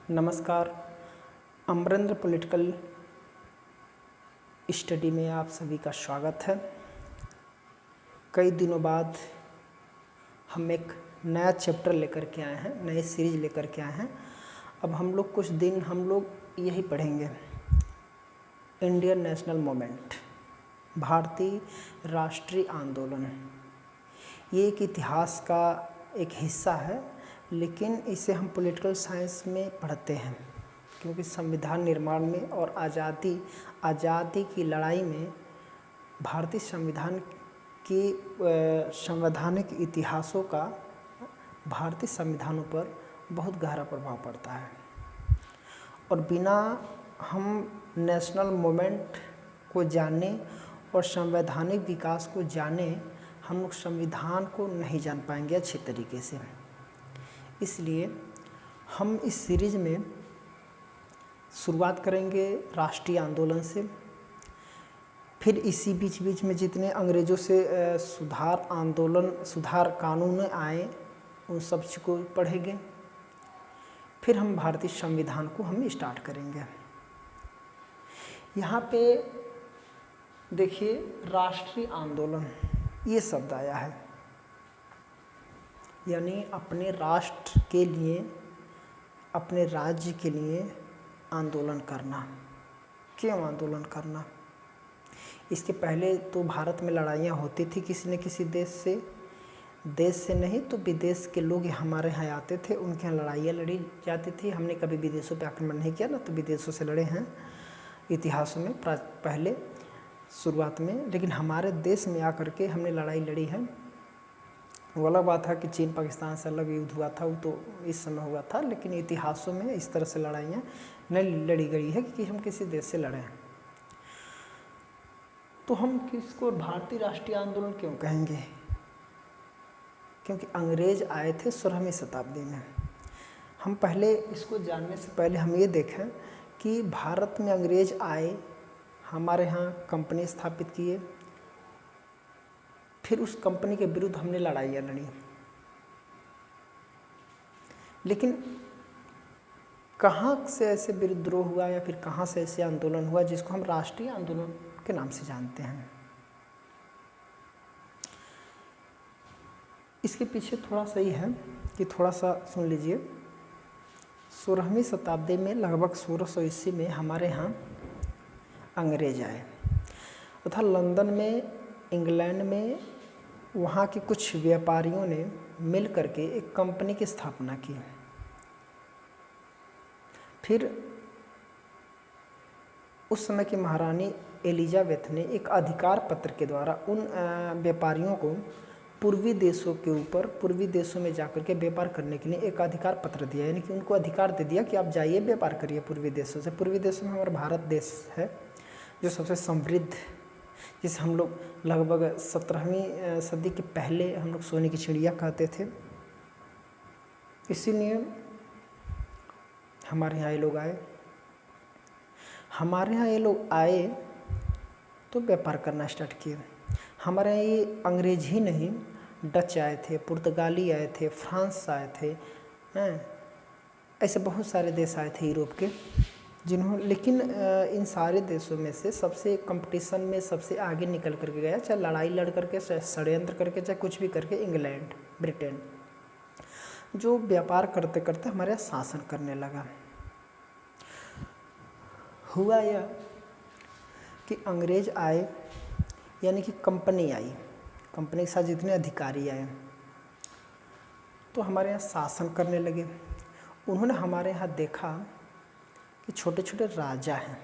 नमस्कार। Amarendra political study में आप सभी का स्वागत है। कई दिनों बाद हम एक नया चैप्टर लेकर के आए हैं, नई सीरीज लेकर के आए हैं। अब हम लोग कुछ दिन यही पढ़ेंगे, इंडियन नेशनल मूवमेंट, भारतीय राष्ट्रीय आंदोलन। ये एक इतिहास का एक हिस्सा है, लेकिन इसे हम पॉलिटिकल साइंस में पढ़ते हैं क्योंकि संविधान निर्माण में और आज़ादी की लड़ाई में भारतीय संविधान की संवैधानिक इतिहासों का भारतीय संविधानों पर बहुत गहरा प्रभाव पड़ता है। और बिना हम नेशनल मूवमेंट को जाने और संवैधानिक विकास को जाने, हम लोग संविधान को नहीं जान पाएंगे अच्छे तरीके से। इसलिए हम इस सीरीज में शुरुआत करेंगे राष्ट्रीय आंदोलन से, फिर इसी बीच में जितने अंग्रेज़ों से सुधार कानून आए उन सब को पढ़ेंगे। फिर हम भारतीय संविधान को हम स्टार्ट करेंगे। यहाँ पे देखिए, राष्ट्रीय आंदोलन ये शब्द आया है, यानी अपने राष्ट्र के लिए, अपने राज्य के लिए आंदोलन करना। क्यों आंदोलन करना? इसके पहले तो भारत में लड़ाइयाँ होती थी किसी न किसी देश से नहीं तो विदेश के लोग हमारे यहाँ आते थे, उनके यहाँ लड़ाइयाँ लड़ी जाती थी। हमने कभी विदेशों पे आक्रमण नहीं किया ना, तो विदेशों से लड़े हैं इतिहास में पहले शुरुआत में, लेकिन हमारे देश में आकर के हमने लड़ाई लड़ी है। वो अलग बात है कि चीन पाकिस्तान से अलग युद्ध हुआ था, वो तो इस समय हुआ था, लेकिन इतिहासों में इस तरह से लड़ाइयाँ नहीं लड़ी गई है कि हम किसी देश से लड़े हैं। तो हम किसको भारतीय राष्ट्रीय आंदोलन क्यों कहेंगे? क्योंकि अंग्रेज आए थे 16वीं शताब्दी में। हम पहले इसको जानने से पहले हम ये देखें कि भारत में अंग्रेज आए, हमारे यहाँ कंपनी स्थापित किए, फिर उस कंपनी के विरुद्ध हमने लड़ाइयाँ लड़ी। लेकिन कहाँ से ऐसे विद्रोह हुआ या फिर कहाँ से ऐसे आंदोलन हुआ जिसको हम राष्ट्रीय आंदोलन के नाम से जानते हैं? इसके पीछे थोड़ा सा ही है कि थोड़ा सा सुन लीजिए। 16वीं शताब्दी में लगभग 1600 ईस्वी में हमारे यहाँ अंग्रेज आए तथा लंदन में, इंग्लैंड में वहाँ के कुछ व्यापारियों ने मिल करके एक कंपनी की स्थापना की। फिर उस समय की महारानी एलिजाबेथ ने एक अधिकार पत्र के द्वारा उन व्यापारियों को पूर्वी देशों में जाकर के व्यापार करने के लिए एक अधिकार पत्र दिया, यानी कि उनको अधिकार दे दिया कि आप जाइए व्यापार करिए पूर्वी देशों से। पूर्वी देशों में हमारा भारत देश है जो सबसे समृद्ध, जिसे हम लोग लगभग 17वीं सदी के पहले हम लोग सोने की चिड़िया कहते थे। इसीलिए हमारे यहाँ ये लोग आए तो व्यापार करना स्टार्ट किए। हमारे यहाँ ये अंग्रेज ही नहीं, डच आए थे, पुर्तगाली आए थे, फ्रांस आए थे, ऐसे बहुत सारे देश आए थे यूरोप के, लेकिन इन सारे देशों में से सबसे कंपटीशन में सबसे आगे निकल करके गया, चाहे लड़ाई लड़ करके, चाहे षड्यंत्र करके, चाहे कुछ भी करके, इंग्लैंड, ब्रिटेन, जो व्यापार करते करते हमारे यहाँ शासन करने लगा। हुआ यह कि अंग्रेज आए, यानी कि कंपनी आई, कंपनी के साथ जितने अधिकारी आए तो हमारे यहाँ शासन करने लगे। उन्होंने हमारे यहाँ देखा कि छोटे छोटे राजा हैं।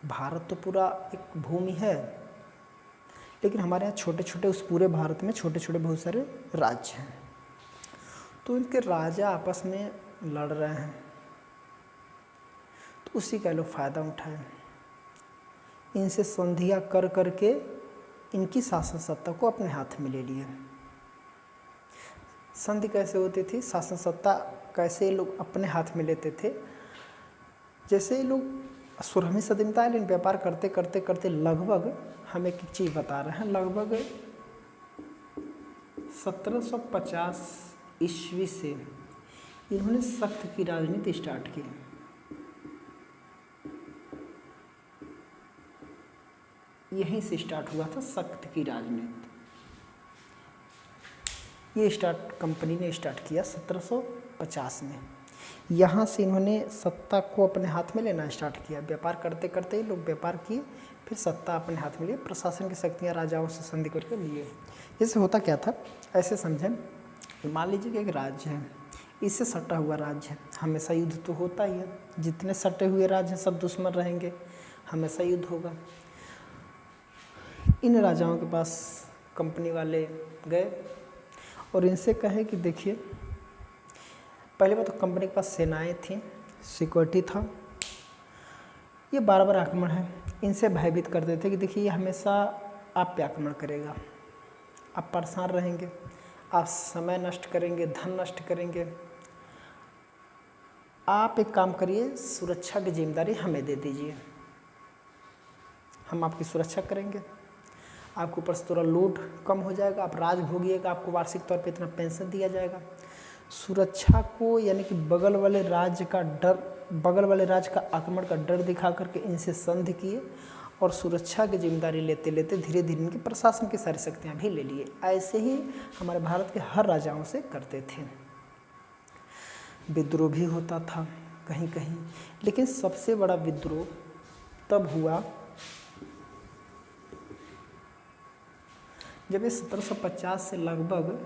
भारत तो पूरा एक भूमि है, लेकिन हमारे यहाँ छोटे छोटे, उस पूरे भारत में छोटे छोटे बहुत सारे राज्य हैं। तो इनके राजा आपस में लड़ रहे हैं, तो उसी का लोग फ़ायदा उठाए, इनसे संधियाँ कर करके इनकी शासन सत्ता को अपने हाथ में ले लिए। संधि कैसे होती थी, शासन सत्ता कैसे लोग अपने हाथ में लेते थे? जैसे ये लोग 16वीं सदी में लेकिन व्यापार करते करते करते लगभग, हम एक चीज़ बता रहे हैं, लगभग 1750 ईस्वी से इन्होंने सख्त की राजनीति स्टार्ट की। यहीं से स्टार्ट हुआ था सख्त की राजनीति। ये कंपनी ने स्टार्ट किया 1750 में। यहाँ से इन्होंने सत्ता को अपने हाथ में लेना स्टार्ट किया। व्यापार करते करते ही लोग व्यापार किए, फिर सत्ता अपने हाथ में लिए, प्रशासन की शक्तियाँ राजाओं से संधि करके लिए। इससे होता क्या था, ऐसे समझें, मान लीजिए कि एक राज्य है, इससे सटा हुआ राज्य है, हमेशा युद्ध तो होता ही है। जितने सटे हुए राज्य हैं सब दुश्मन रहेंगे, हमेशा युद्ध होगा। इन राजाओं के पास कंपनी वाले गए और इनसे कहे कि देखिए, पहले बात तो कंपनी के पास सेनाएं थी, सिक्योरिटी था, ये बार बार आक्रमण है। इनसे भयभीत करते थे कि देखिए ये हमेशा आप पे आक्रमण करेगा, आप परेशान रहेंगे, आप समय नष्ट करेंगे, धन नष्ट करेंगे। आप एक काम करिए, सुरक्षा की जिम्मेदारी हमें दे दीजिए, हम आपकी सुरक्षा करेंगे, आपके ऊपर से थोड़ा लोड कम हो जाएगा, आप राज भोगिएगा, आपको वार्षिक तौर पे इतना पेंशन दिया जाएगा। सुरक्षा को यानी कि बगल वाले राज्य का आक्रमण का डर दिखा करके इनसे संधि किए और सुरक्षा की जिम्मेदारी लेते लेते धीरे धीरे इनके प्रशासन की सारी शक्तियाँ भी ले लिए। ऐसे ही हमारे भारत के हर राजाओं से करते थे। विद्रोह भी होता था कहीं कहीं, लेकिन सबसे बड़ा विद्रोह तब हुआ जब ये 1750 से लगभग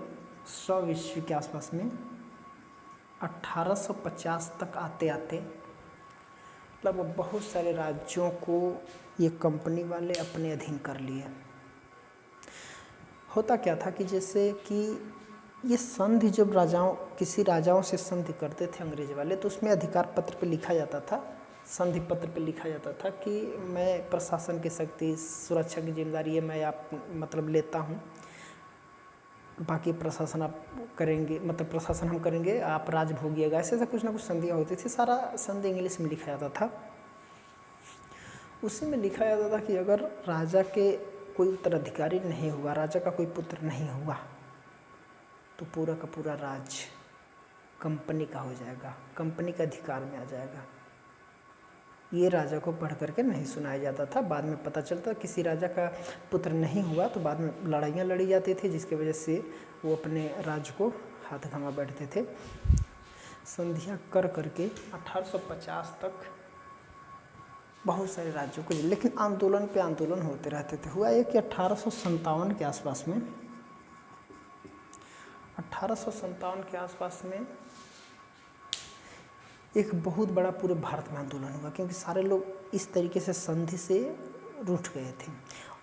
100 ईस्वी के आसपास में 1850 तक आते आते लगभग बहुत सारे राज्यों को ये कंपनी वाले अपने अधीन कर लिए। होता क्या था कि जैसे कि ये संधि जब किसी राजाओं से संधि करते थे अंग्रेज वाले, तो उसमें अधिकार पत्र पे लिखा जाता था, संधि पत्र पे लिखा जाता था कि मैं प्रशासन की शक्ति, सुरक्षा की जिम्मेदारी है मैं लेता हूँ, बाकी प्रशासन आप करेंगे, प्रशासन हम करेंगे, आप राज भोगिएगा। ऐसे कुछ ना कुछ संधियाँ होती थी। सारा संधि इंग्लिश में लिखा जाता था। उसी में लिखा जाता था कि अगर राजा के कोई उत्तराधिकारी नहीं हुआ, राजा का कोई पुत्र नहीं हुआ, तो पूरा का पूरा राज कंपनी का हो जाएगा, कंपनी के अधिकार में आ जाएगा। ये राजा को पढ़ करके नहीं सुनाया जाता था। बाद में पता चलता किसी राजा का पुत्र नहीं हुआ तो बाद में लड़ाइयाँ लड़ी जाती थी, जिसकी वजह से वो अपने राज्य को हाथ थमा बैठते थे। संधियाँ कर करके 1850 तक बहुत सारे राज्यों को, लेकिन आंदोलन पे आंदोलन होते रहते थे। हुआ ये कि 1857 के आसपास में 1857 के आसपास में एक बहुत बड़ा पूरे भारत में आंदोलन हुआ, क्योंकि सारे लोग इस तरीके से संधि से रूठ गए थे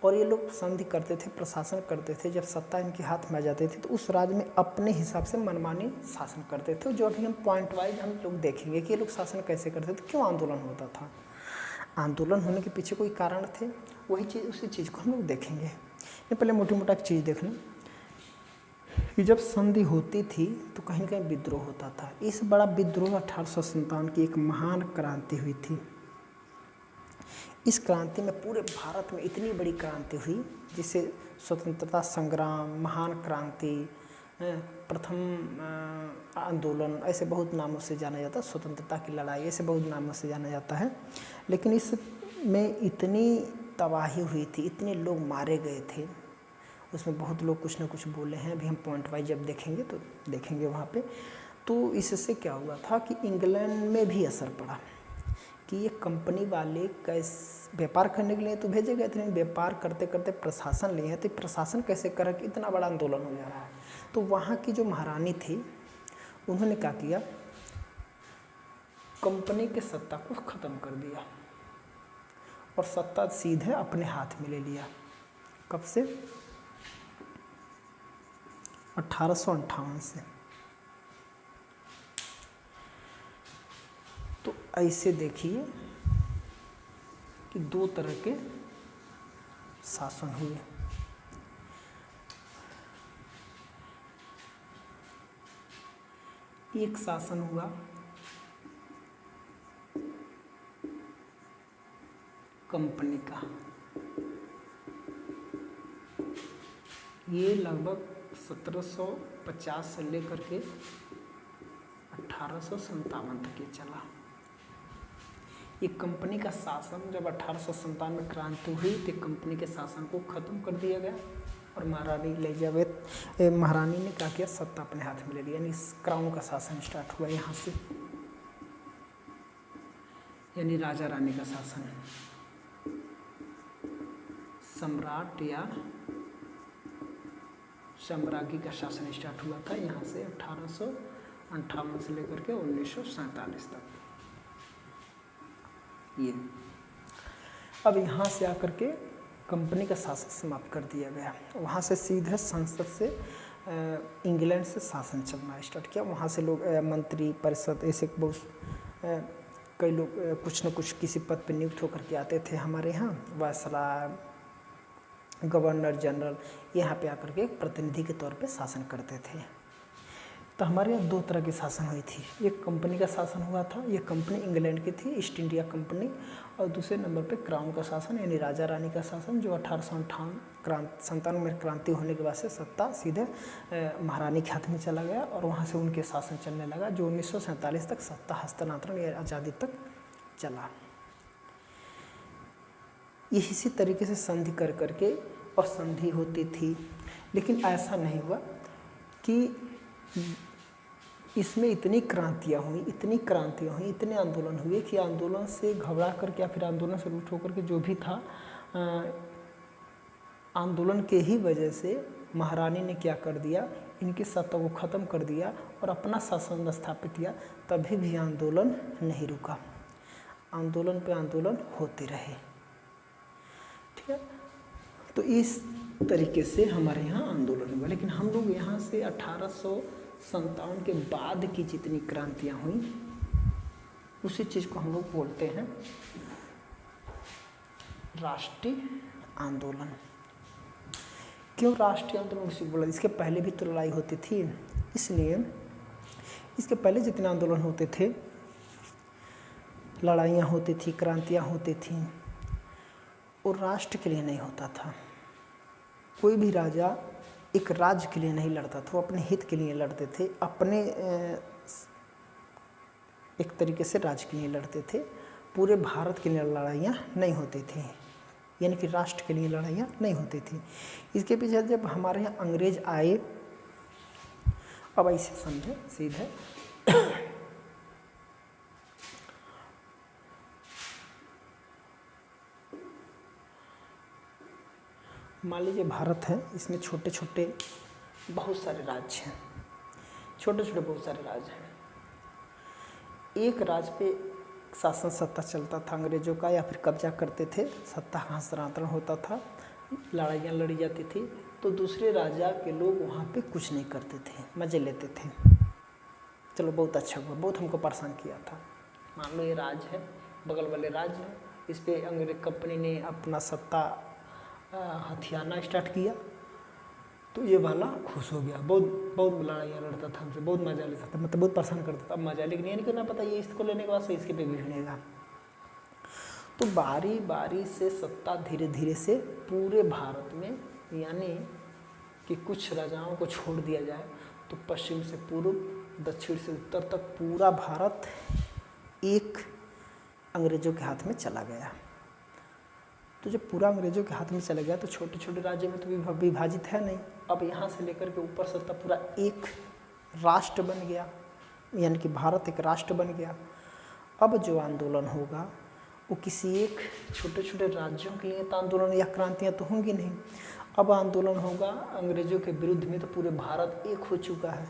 और ये लोग संधि करते थे, प्रशासन करते थे। जब सत्ता इनके हाथ में आ जाती थी तो उस राज्य में अपने हिसाब से मनमानी शासन करते थे, जो अभी हम पॉइंट वाइज हम लोग देखेंगे कि ये लोग शासन कैसे करते थे, क्यों आंदोलन होता था, आंदोलन होने के पीछे कोई कारण थे, वही चीज़ उसी चीज़ को हम लोग देखेंगे। ये पहले मोटी मोटा चीज़ देख लें कि जब संधि होती थी तो कहीं ना कहीं विद्रोह होता था। इस बड़ा विद्रोह 1857 की एक महान क्रांति हुई थी। इस क्रांति में पूरे भारत में इतनी बड़ी क्रांति हुई जिसे स्वतंत्रता संग्राम, महान क्रांति, प्रथम आंदोलन, ऐसे बहुत नामों से जाना जाता है, स्वतंत्रता की लड़ाई, ऐसे बहुत नामों से जाना जाता है। लेकिन इसमें इतनी तबाही हुई थी, इतने लोग मारे गए थे, उसमें बहुत लोग कुछ ना कुछ बोले हैं। अभी हम पॉइंट वाइज जब देखेंगे तो देखेंगे वहाँ पे। तो इससे क्या हुआ था कि इंग्लैंड में भी असर पड़ा कि ये कंपनी वाले कैसे व्यापार करने के लिए तो भेजे गए थे, लेकिन व्यापार करते करते प्रशासन लिए हैं, तो प्रशासन कैसे कर कि इतना बड़ा आंदोलन हो जा रहा है। तो वहाँ की जो महारानी थी उन्होंने क्या किया, कंपनी के सत्ता को ख़त्म कर दिया और सत्ता सीधे अपने हाथ में ले लिया। कब से? 1858 से। तो ऐसे देखिए कि दो तरह के शासन हुए। एक शासन हुआ कंपनी का, ये लगभग 1750 से लेकर के 1857 तक ये चला। ये कंपनी का शासन जब 1857 में क्रांति हुई तो कंपनी के शासन को ख़त्म कर दिया गया और महारानी एलिजाबेथ महारानी ने क्या किया, सत्ता अपने हाथ में ले लिया, यानी क्राउन का शासन स्टार्ट हुआ यहाँ से, यानी राजा रानी का शासन। सम्राट या साम्राज्ञी का शासन स्टार्ट हुआ था यहाँ से 1858 से लेकर के 1947 तक। ये अब यहाँ से आकर के कंपनी का शासन समाप्त कर दिया गया। वहाँ से सीधे संसद से इंग्लैंड से शासन चलना स्टार्ट किया। वहाँ से लोग मंत्री परिषद ऐसे बहुत कई लोग कुछ न कुछ किसी पद पर नियुक्त होकर के आते थे हमारे यहाँ, वायसराय, गवर्नर जनरल, यहाँ पे आकर के प्रतिनिधि के तौर पे शासन करते थे। तो हमारे यहाँ दो तरह की शासन हुई थी, एक कंपनी का शासन हुआ था, ये कंपनी इंग्लैंड की थी, ईस्ट इंडिया कंपनी, और दूसरे नंबर पे क्राउन का शासन यानी राजा रानी का शासन, जो 1857 में क्रांति होने के बाद से सत्ता सीधे महारानी के हाथ में चला गया और वहाँ से उनके शासन चलने लगा, जो 1947 तक सत्ता हस्तांतरण या आज़ादी तक चला। इसी तरीके से संधि कर करके और संधि होती थी, लेकिन ऐसा नहीं हुआ कि इसमें इतनी क्रांतियाँ हुई, इतने आंदोलन हुए कि आंदोलन से घबरा करके या फिर आंदोलन से रूठ होकर के जो भी था, आंदोलन के ही वजह से महारानी ने क्या कर दिया, इनकी सत्ता को ख़त्म कर दिया और अपना शासन स्थापित किया। तभी भी आंदोलन नहीं रुका, आंदोलन पे आंदोलन होते रहे। ठीक है, तो इस तरीके से हमारे यहाँ आंदोलन हुआ। लेकिन हम लोग यहाँ से 1857 के बाद की जितनी क्रांतियाँ हुई उसी चीज़ को हम लोग बोलते हैं राष्ट्रीय आंदोलन। क्यों राष्ट्रीय आंदोलन उसी बोला? इसके पहले भी तो लड़ाई होती थी, इसलिए इसके पहले जितने आंदोलन होते थे, लड़ाइयाँ होती थी, क्रांतियाँ होती थी, और राष्ट्र के लिए नहीं होता था। कोई भी राजा एक राज्य के लिए नहीं लड़ता था, वो अपने हित के लिए लड़ते थे, अपने एक तरीके से राज्य के लिए लड़ते थे। पूरे भारत के लिए लड़ाइयाँ नहीं होती थी, यानी कि राष्ट्र के लिए लड़ाइयाँ नहीं होती थी। इसके पीछे जब हमारे यहाँ अंग्रेज आए, अब ऐसे समझे सीधे मान लीजिए भारत है, इसमें छोटे छोटे बहुत सारे राज्य हैं, छोटे छोटे बहुत सारे राज्य हैं। एक राज्य पे शासन सत्ता चलता था अंग्रेजों का, या फिर कब्जा करते थे, सत्ता का हस्तांतरण होता था, लड़ाइयाँ लड़ी जाती थी, तो दूसरे राजा के लोग वहाँ पे कुछ नहीं करते थे, मज़े लेते थे। चलो बहुत अच्छा हुआ, बहुत हमको परेशान किया था। मान लो ये राज्य है, बगल वाले राज्य है, इस पर अंग्रेज कंपनी ने अपना सत्ता हथियाना स्टार्ट किया, तो ये वाला खुश हो गया, बहुत लड़ाइयाँ लड़ता था हमसे, बहुत मजा लेता था, मतलब बहुत परेशान करता था। अब मजा लेकिन ये नहीं करना पता, ये इसको लेने के बाद से इसके पे भी भिड़ेगा। तो बारी बारी से सत्ता धीरे धीरे से पूरे भारत में, यानी कि कुछ राजाओं को छोड़ दिया जाए तो पश्चिम से पूर्व, दक्षिण से उत्तर तक पूरा भारत एक अंग्रेजों के हाथ में चला गया। तो जब पूरा अंग्रेजों के हाथ में चला गया तो छोटे छोटे राज्य में तो विभाजित है नहीं, अब यहाँ से लेकर के ऊपर सत्ता पूरा एक राष्ट्र बन गया, यानी कि भारत एक राष्ट्र बन गया। अब जो आंदोलन होगा वो किसी एक छोटे छोटे राज्यों के लिए तो आंदोलन या क्रांतियाँ तो होंगी नहीं, अब आंदोलन होगा अंग्रेजों के विरुद्ध में। तो पूरे भारत एक हो चुका है,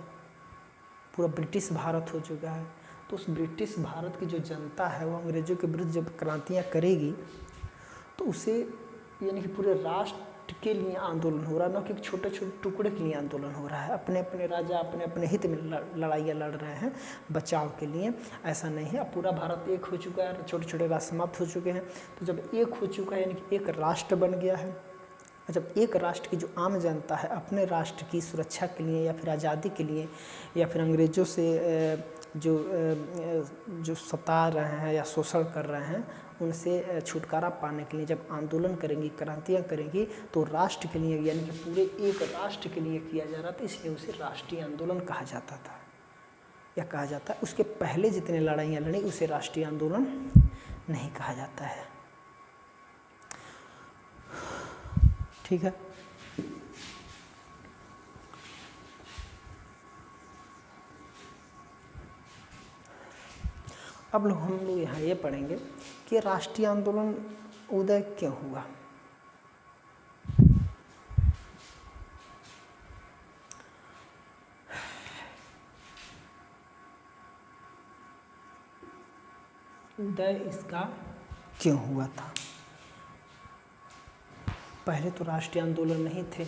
पूरा ब्रिटिश भारत हो चुका है। तो उस ब्रिटिश भारत की जो जनता है वो अंग्रेजों के विरुद्ध जब क्रांतियाँ करेगी तो उसे, यानी कि पूरे राष्ट्र के लिए आंदोलन हो रहा है, न कि छोटे छोटे टुकड़े के लिए आंदोलन हो रहा है। अपने अपने राजा अपने अपने हित में लड़ाइयाँ लड़ रहे हैं बचाव के लिए, ऐसा नहीं है। अब पूरा भारत एक हो चुका है, छोटे छोटे राष्ट्र समाप्त हो चुके हैं। तो जब एक हो चुका है, यानी कि एक राष्ट्र बन गया है, जब एक राष्ट्र की जो आम जनता है अपने राष्ट्र की सुरक्षा के लिए या फिर आज़ादी के लिए या फिर अंग्रेज़ों से जो सता रहे हैं या शोषण कर रहे हैं उनसे छुटकारा पाने के लिए जब आंदोलन करेंगी, क्रांतियाँ करेंगी, तो राष्ट्र के लिए, यानी कि पूरे एक राष्ट्र के लिए किया जा रहा था, इसलिए उसे राष्ट्रीय आंदोलन कहा जाता था। या कहा जाता है। उसके पहले जितने लड़ाइयाँ लड़ी उसे राष्ट्रीय आंदोलन नहीं कहा जाता है। ठीक है। अब हम लोग यहाँ ये पढ़ेंगे कि राष्ट्रीय आंदोलन उदय क्यों हुआ। उदय इसका क्यों हुआ था। पहले तो राष्ट्रीय आंदोलन नहीं थे,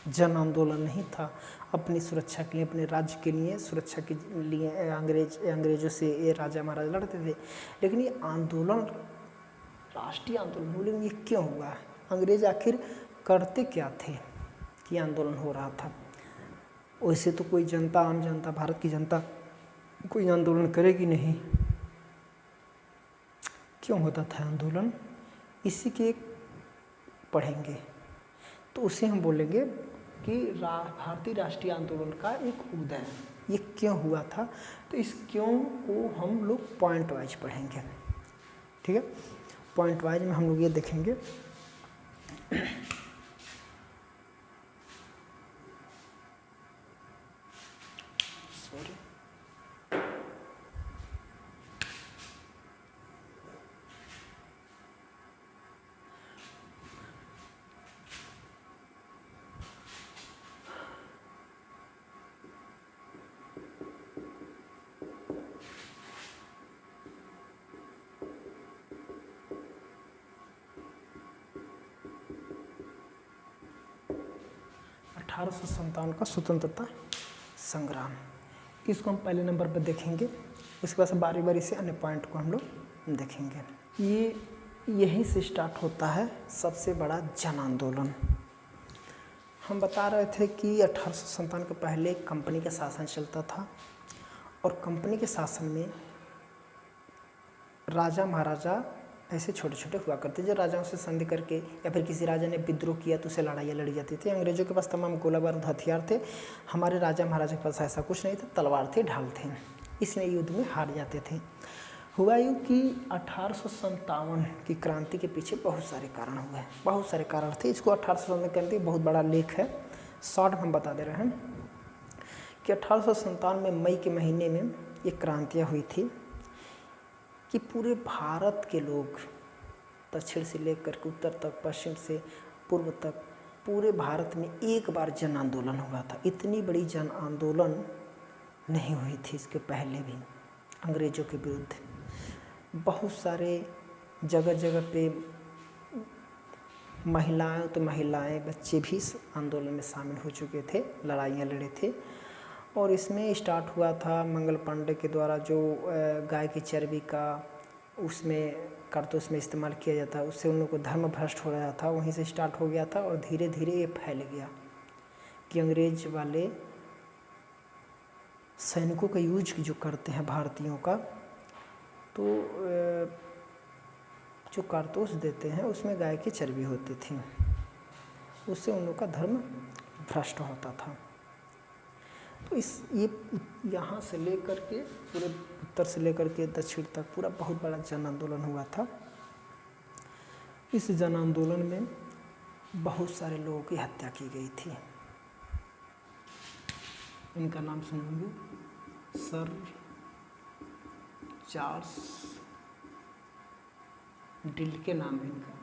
जन आंदोलन नहीं था। अपनी सुरक्षा के लिए, अपने राज्य के लिए, सुरक्षा के लिए अंग्रेजों से ये राजा महाराजा लड़ते थे। लेकिन ये आंदोलन राष्ट्रीय आंदोलन, लेकिन ये क्यों हुआ, अंग्रेज आखिर करते क्या थे कि आंदोलन हो रहा था। वैसे तो कोई जनता, आम जनता, भारत की जनता कोई आंदोलन करेगी नहीं। क्यों होता था आंदोलन, इसी के पढ़ेंगे। तो उसे हम बोलेंगे कि भारतीय राष्ट्रीय आंदोलन का एक उदय, ये क्यों हुआ था। तो इस क्यों को हम लोग पॉइंट वाइज पढ़ेंगे। ठीक है, पॉइंट वाइज में हम लोग ये देखेंगे। सॉरी, 1857 का स्वतंत्रता संग्राम, इसको हम पहले नंबर पर देखेंगे। उसके बाद बारी बारी से अन्य पॉइंट को हम लोग देखेंगे। ये यहीं से स्टार्ट होता है सबसे बड़ा जन आंदोलन। हम बता रहे थे कि 1857 के पहले कंपनी का शासन चलता था और कंपनी के शासन में राजा महाराजा ऐसे छोटे छोटे हुआ करते, जो राजाओं से संधि करके या फिर किसी राजा ने विद्रोह किया तो उसे लड़ाइयाँ लड़ी जाती थी। अंग्रेजों के पास तमाम गोला बारूद हथियार थे, हमारे राजा महाराजा के पास ऐसा कुछ नहीं था, तलवार थे, ढाल थे, इसलिए युद्ध में हार जाते थे। हुआ यूँ कि 1857 की क्रांति के पीछे बहुत सारे कारण हुए, बहुत सारे कारण थे। इसको 1857 क्रांति बहुत बड़ा लेख है, शॉर्ट हम बता दे रहे हैं कि 1857 में मई के महीने में ये क्रांतियाँ हुई थी कि पूरे भारत के लोग, दक्षिण से लेकर के उत्तर तक, पश्चिम से पूर्व तक, पूरे भारत में एक बार जन आंदोलन हुआ था। इतनी बड़ी जन आंदोलन नहीं हुई थी इसके पहले भी अंग्रेजों के विरुद्ध। बहुत सारे जगह जगह पे महिलाएं तो महिलाएं, बच्चे भी इस आंदोलन में शामिल हो चुके थे, लड़ाइयाँ लड़े थे। और इसमें स्टार्ट हुआ था मंगल पांडे के द्वारा, जो गाय की चर्बी का उसमें कारतूस में इस्तेमाल किया जाता है, उससे उन लोगों को धर्म भ्रष्ट हो रहा था, वहीं से स्टार्ट हो गया था। और धीरे धीरे ये फैल गया कि अंग्रेज वाले सैनिकों का यूज जो करते हैं भारतीयों का, तो जो कारतूस देते हैं उसमें गाय की चर्बी होती थी, उससे उन लोगों का धर्म भ्रष्ट होता था। तो ये यहाँ से लेकर के पूरे उत्तर से लेकर के दक्षिण तक पूरा बहुत बड़ा जन आंदोलन हुआ था। इस जन आंदोलन में बहुत सारे लोगों की हत्या की गई थी। इनका नाम सुनेंगे, सर चार्ल्स डिल्के नाम है इनका।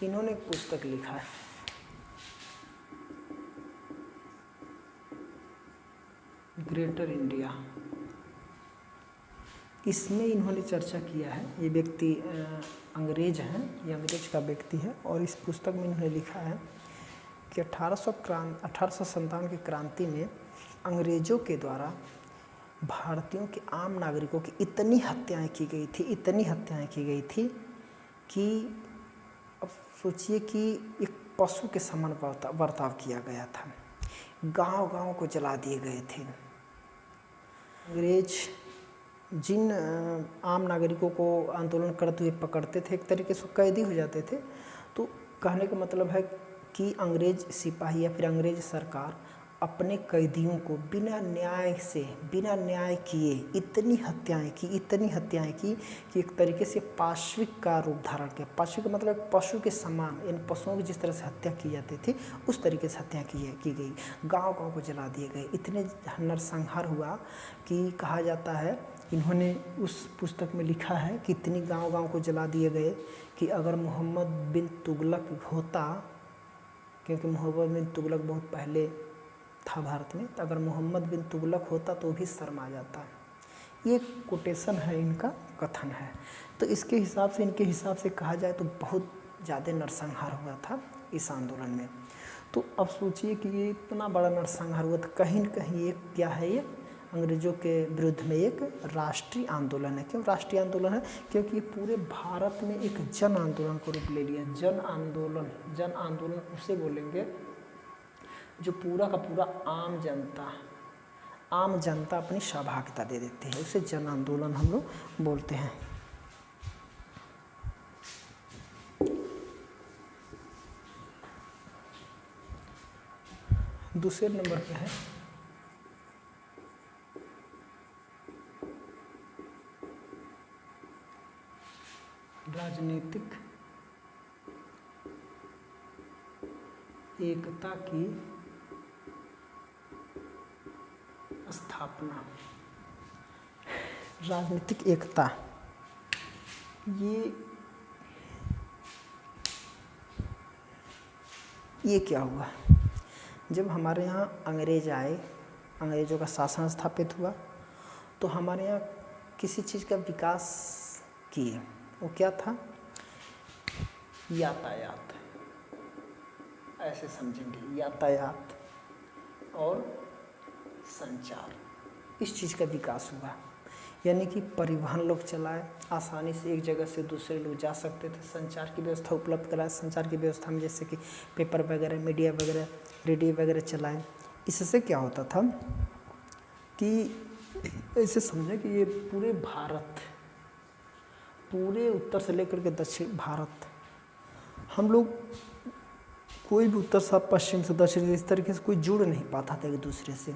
इन्होंने एक पुस्तक लिखा है, ग्रेटर इंडिया। इसमें इन्होंने चर्चा किया है, ये व्यक्ति अंग्रेज हैं, ये अंग्रेज का व्यक्ति है। और इस पुस्तक में इन्होंने लिखा है कि 1857 की क्रांति में अंग्रेजों के द्वारा भारतीयों के आम नागरिकों की इतनी हत्याएं की गई थी, इतनी हत्याएं की गई थी कि अब सोचिए कि एक पशु के समान बर्ताव किया गया था। गांव-गांव को जला दिए गए थे। अंग्रेज जिन आम नागरिकों को आंदोलन करते हुए पकड़ते थे, एक तरीके से कैदी हो जाते थे। तो कहने का मतलब है कि अंग्रेज सिपाही या फिर अंग्रेज सरकार अपने कैदियों को बिना न्याय किए इतनी हत्याएं की कि एक तरीके से पाशविक का रूप धारण किया। पाशविक का मतलब पशु के समान, इन पशुओं की जिस तरह से हत्या की जाती थी उस तरीके से हत्या की गई। गांव-गांव को जला दिए गए। इतने नरसंहार हुआ कि कहा जाता है, इन्होंने उस पुस्तक में लिखा है कि इतनी गांव-गांव को जला दिए गए कि अगर मोहम्मद बिन तुगलक होता, क्योंकि मोहम्मद बिन तुगलक बहुत पहले था भारत में, तो अगर मोहम्मद बिन तुगलक होता तो भी शर्मा जाता। ये कोटेशन है, इनका कथन है। तो इसके हिसाब से, इनके हिसाब से कहा जाए तो बहुत ज़्यादा नरसंहार हुआ था इस आंदोलन में। तो अब सोचिए कि ये इतना बड़ा नरसंहार हुआ, तो कहीं न कहीं एक क्या है, ये अंग्रेज़ों के विरुद्ध में एक राष्ट्रीय आंदोलन है। क्यों राष्ट्रीय आंदोलन है? क्योंकि ये पूरे भारत में एक जन आंदोलन को रूप ले लिया। जन आंदोलन उसे बोलेंगे जो पूरा का पूरा आम जनता अपनी सहभागिता दे देती है, उसे जन आंदोलन हम लोग बोलते हैं। दूसरे नंबर पे है राजनीतिक एकता की स्थापना। राजनीतिक एकता, ये क्या हुआ? जब हमारे यहाँ अंग्रेज आए, अंग्रेज़ों का शासन स्थापित हुआ, तो हमारे यहाँ किसी चीज़ का विकास किए। वो क्या था? यातायात। ऐसे समझेंगे, यातायात और संचार, इस चीज़ का विकास हुआ। यानी कि परिवहन लोग चलाए, आसानी से एक जगह से दूसरे लोग जा सकते थे। संचार की व्यवस्था उपलब्ध कराए। संचार की व्यवस्था में जैसे कि पेपर वगैरह, मीडिया वगैरह, रेडियो वगैरह चलाए। इससे क्या होता था कि ऐसे समझें कि ये पूरे भारत, पूरे उत्तर से लेकर के दक्षिण भारत, हम लोग कोई भी उत्तर से पश्चिम से दक्षिण इस तरीके से कोई जुड़ नहीं पाता था एक दूसरे से।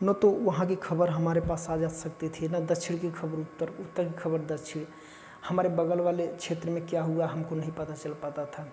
न तो वहाँ की खबर हमारे पास आ जा सकती थी, न दक्षिण की खबर उत्तर, उत्तर की खबर दक्षिण। हमारे बगल वाले क्षेत्र में क्या हुआ हमको नहीं पता चल पाता था।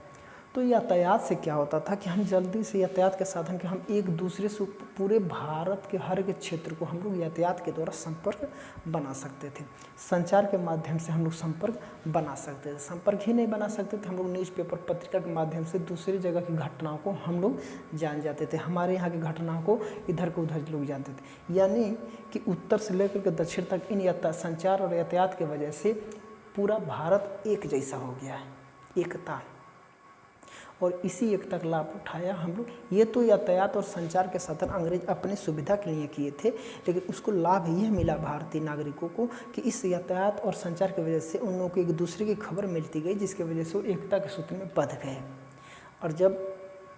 तो यातायात से क्या होता था कि हम जल्दी से यातायात के साधन के हम एक दूसरे से पूरे भारत के हर एक क्षेत्र को हम लोग यातायात के द्वारा संपर्क बना सकते थे। संचार के माध्यम से हम लोग संपर्क बना सकते थे। संपर्क ही नहीं बना सकते थे, हम लोग न्यूज़पेपर, पत्रिका के माध्यम से दूसरी जगह की घटनाओं को हम लोग जान जाते थे। हमारे यहाँ की घटनाओं को इधर को उधर लोग जानते थे। यानी कि उत्तर से लेकर के दक्षिण तक इन संचार और यातायात की वजह से पूरा भारत एक जैसा हो गया है, एकता। और इसी एकता का लाभ उठाया हम लोग। ये तो यातायात और संचार के साधन अंग्रेज अपनी सुविधा के लिए किए थे, लेकिन उसको लाभ यह मिला भारतीय नागरिकों को कि इस यातायात और संचार की वजह से उन लोगों को एक दूसरे की खबर मिलती गई, जिसकी वजह से वो एकता के सूत्र में बंध गए। और जब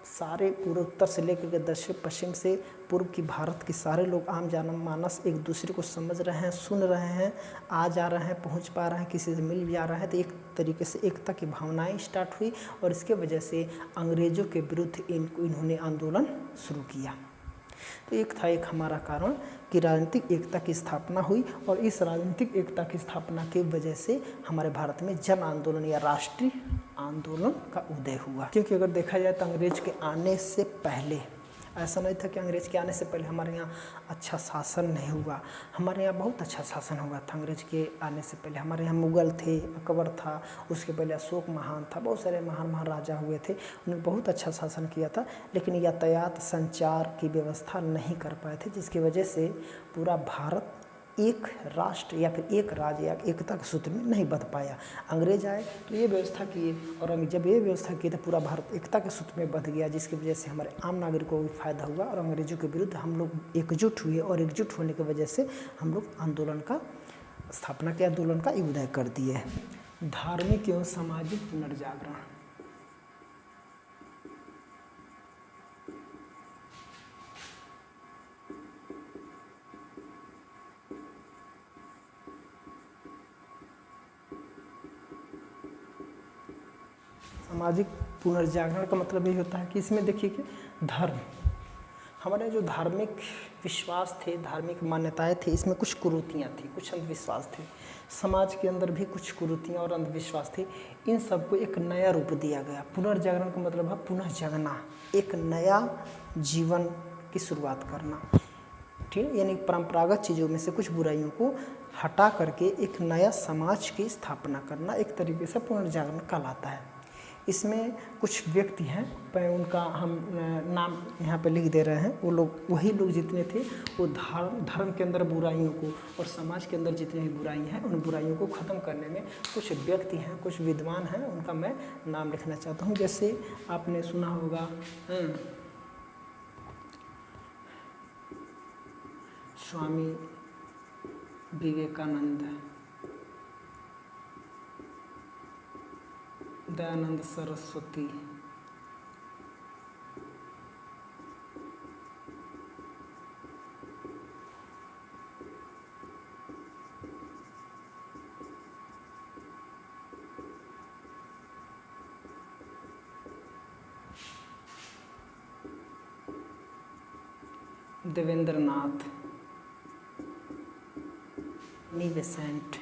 सारे पूरे उत्तर से लेकर के दक्षिण पश्चिम से पूर्व की भारत के सारे लोग आम जनमानस एक दूसरे को समझ रहे हैं, सुन रहे हैं, आ जा रहे हैं, पहुंच पा रहे हैं, किसी से मिल जा रहा है, तो एक तरीके से एकता की भावनाएं स्टार्ट हुई। और इसके वजह से अंग्रेज़ों के विरुद्ध इन्होंने आंदोलन शुरू किया। तो एक था एक हमारा कारण कि राजनीतिक एकता की स्थापना हुई, और इस राजनीतिक एकता की स्थापना की वजह से हमारे भारत में जन आंदोलन या राष्ट्रीय आंदोलन का उदय हुआ। क्योंकि अगर देखा जाए तो अंग्रेज के आने से पहले ऐसा नहीं था कि अंग्रेज के आने से पहले हमारे यहाँ अच्छा शासन नहीं हुआ। हमारे यहाँ बहुत अच्छा शासन हुआ था अंग्रेज के आने से पहले। हमारे यहाँ मुगल थे, अकबर था, उसके पहले अशोक महान था, बहुत सारे महान राजा हुए थे, उन्होंने बहुत अच्छा शासन किया था। लेकिन यातायात संचार की व्यवस्था नहीं कर पाए थे, जिसकी वजह से पूरा भारत एक राष्ट्र या फिर एक राज्य या एकता के सूत्र में नहीं बंध पाया। अंग्रेज आए तो ये व्यवस्था किए, और जब ये व्यवस्था किए तो पूरा भारत एकता के सूत्र में बंध गया, जिसकी वजह से हमारे आम नागरिकों को भी फायदा हुआ। और अंग्रेजों के विरुद्ध हम लोग एकजुट हुए, और एकजुट होने की वजह से हम लोग आंदोलन का स्थापना के आंदोलन का उदय कर दिए। धार्मिक एवं सामाजिक पुनर्जागरण। सामाजिक पुनर्जागरण का मतलब ये होता है कि इसमें देखिए कि धर्म, हमारे जो धार्मिक विश्वास थे, धार्मिक मान्यताएं थी, इसमें कुछ कुरीतियाँ थी, कुछ अंधविश्वास थे, समाज के अंदर भी कुछ कुरीतियाँ और अंधविश्वास थे। इन सबको एक नया रूप दिया गया। पुनर्जागरण का मतलब है पुनः जगना, एक नया जीवन की शुरुआत करना, ठीक है। यानी परंपरागत चीज़ों में से कुछ बुराइयों को हटा करके एक नया समाज की स्थापना करना एक तरीके से पुनर्जागरण कहलाता है। इसमें कुछ व्यक्ति हैं, उनका हम नाम यहाँ पे लिख दे रहे हैं। वो लोग, वही लोग जितने थे, वो धर्म के अंदर बुराइयों को और समाज के अंदर जितनी भी बुराई हैं, उन बुराइयों को ख़त्म करने में कुछ व्यक्ति हैं, कुछ विद्वान हैं, उनका मैं नाम लिखना चाहता हूँ। जैसे आपने सुना होगा स्वामी विवेकानंद, दयानंद सरस्वती, देवेंद्रनाथ, नी बेसेंट,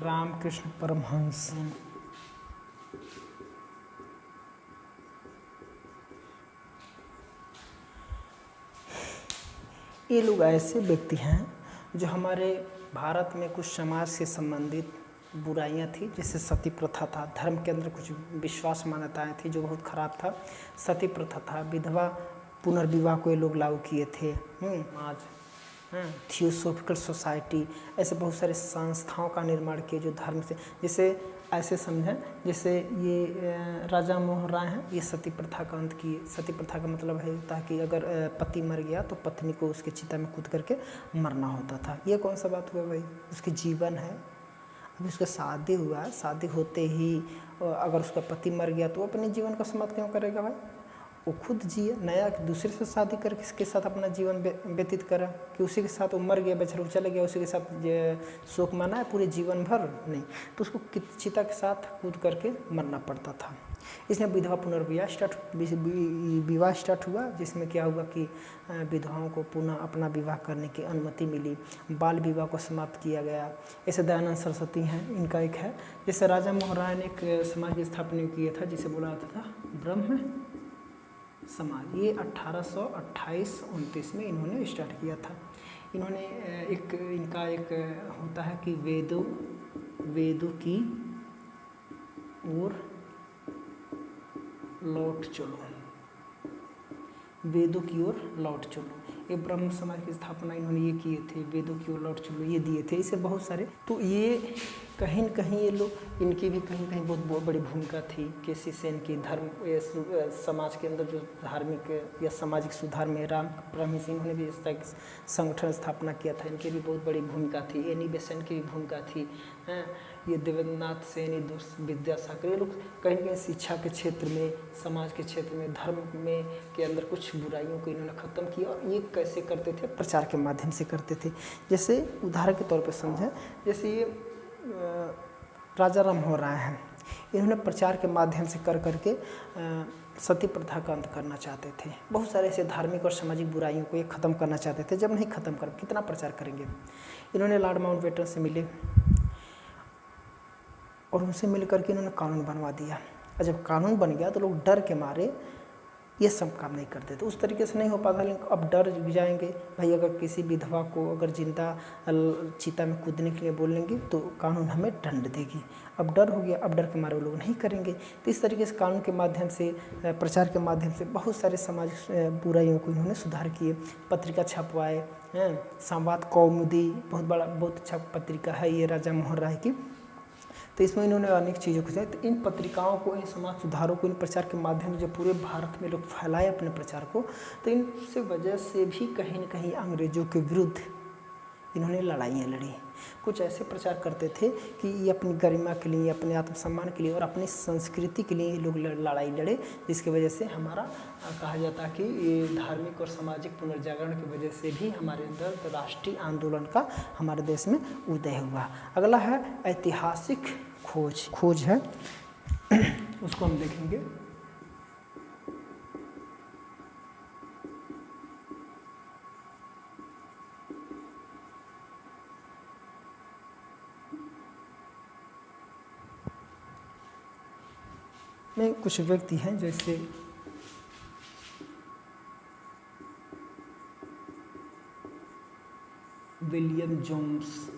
रामकृष्ण परमहंस, ये लोग ऐसे व्यक्ति हैं जो हमारे भारत में कुछ समाज से संबंधित बुराइयां थी, जैसे सती प्रथा था, धर्म के अंदर कुछ विश्वास मान्यताएं थी जो बहुत खराब था। सती प्रथा था, विधवा पुनर्विवाह को ये लोग लागू किए थे। आज थियोसॉफिकल सोसाइटी, ऐसे बहुत सारे संस्थाओं का निर्माण किए जो धर्म से, जैसे ऐसे समझें जैसे ये राजा मोहन राय हैं, ये सती प्रथा का अंत किए। सती प्रथा का मतलब है होता है कि अगर पति मर गया तो पत्नी को उसके चिता में कूद करके मरना होता था। ये कौन सा बात हुआ भाई, उसकी जीवन है, अभी उसका शादी हुआ है, शादी होते ही अगर उसका पति मर गया तो वो अपने जीवन का समाप्त क्यों करेगा भाई, वो खुद जिए, नया दूसरे से शादी करके इसके साथ अपना जीवन व्यतीत करा, कि उसी के साथ वो मर गया, बेचारा चले गया, उसी के साथ शोक माना है पूरे जीवन भर, नहीं, तो उसको चिता के साथ कूद करके मरना पड़ता था। इसमें विधवा पुनर्विवाह विवाह स्टार्ट हुआ, जिसमें क्या हुआ कि विधवाओं को पुनः अपना विवाह करने की अनुमति मिली, बाल विवाह को समाप्त किया गया। ऐसे दयानंद सरस्वती हैं, इनका एक है, जैसे राजा मोहन राय ने एक समाज की स्थापना किया था जिसे बोला जाता था ब्रह्म समाज। ये 1828-29 में इन्होंने स्टार्ट किया था। इन्होंने इनका एक होता है कि वेदों की ओर लौट चलो, वेदों की ओर लौट चलो, ये ब्रह्म समाज की स्थापना इन्होंने ये किए थे, वेदों की ओर लौट चलो ये दिए थे, इसे बहुत सारे। तो ये कहीं न कहीं ये लोग, इनकी भी कहीं कहीं बहुत बड़ी भूमिका थी। केसी सेन की धर्म समाज के अंदर जो धार्मिक या सामाजिक सुधार में राम ब्रह्म सिंह ने भी इस तरह संगठन स्थापना किया था, इनकी भी बहुत बड़ी भूमिका थी। एनी बेसेंट की भी भूमिका थी, ये देवेंद्रनाथ सेन, विद्यासागर, ये लोग कहीं कहीं शिक्षा के क्षेत्र में, समाज के क्षेत्र में, धर्म में के अंदर कुछ बुराइयों को इन्होंने ख़त्म किया। और ये कैसे करते थे, प्रचार के माध्यम से करते थे। जैसे उदाहरण के तौर पर समझें, जैसे ये राजा राम मोहन राय हैं, इन्होंने प्रचार के माध्यम से कर करके सती प्रथा का अंत करना चाहते थे। बहुत सारे ऐसे धार्मिक और सामाजिक बुराइयों को ये ख़त्म करना चाहते थे। जब नहीं ख़त्म कर, कितना प्रचार करेंगे। इन्होंने लॉर्ड माउंटबेटन से मिले और उनसे मिल करके इन्होंने कानून बनवा दिया। और जब कानून बन गया तो लोग डर के मारे ये सब काम नहीं करते, तो उस तरीके से नहीं हो पाता। लेकिन अब डर जाएंगे भाई, अगर किसी विधवा को अगर जिंदा चिता में कूदने के लिए बोलेंगे तो कानून हमें दंड देगी। अब डर हो गया, अब डर के मारे वो लोग नहीं करेंगे। तो इस तरीके से कानून के माध्यम से, प्रचार के माध्यम से बहुत सारे सामाजिक बुराइयों को इन्होंने सुधार किए। पत्रिका छपवाए, संवाद कौमुदी बहुत अच्छा पत्रिका है ये राजा मोहन राय की। तो इसमें इन्होंने अनेक चीज़ों को, तो इन पत्रिकाओं को, इन समाज सुधारों को, इन प्रचार के माध्यम से जब पूरे भारत में लोग फैलाए अपने प्रचार को, तो इन वजह से भी कहीं न कहीं अंग्रेजों के विरुद्ध इन्होंने लड़ाइयाँ लड़ी। कुछ ऐसे प्रचार करते थे कि ये अपनी गरिमा के लिए, अपने आत्मसम्मान के लिए और अपनी संस्कृति के लिए लोग लड़ाई लड़े, जिसकी वजह से हमारा कहा जाता है कि ये धार्मिक और सामाजिक पुनर्जागरण की वजह से भी हमारे अंदर राष्ट्रीय आंदोलन का हमारे देश में उदय हुआ। अगला है ऐतिहासिक खोज है, उसको हम देखेंगे। में कुछ व्यक्ति हैं जैसे विलियम जोन्स,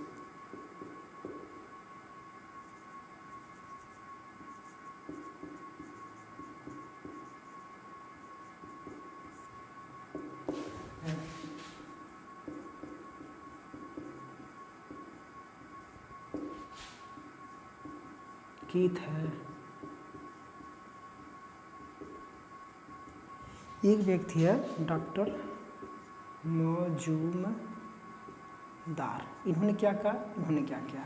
कीथ है, एक व्यक्ति है डॉक्टर मजूमदार। इन्होंने क्या कहा, इन्होंने क्या किया,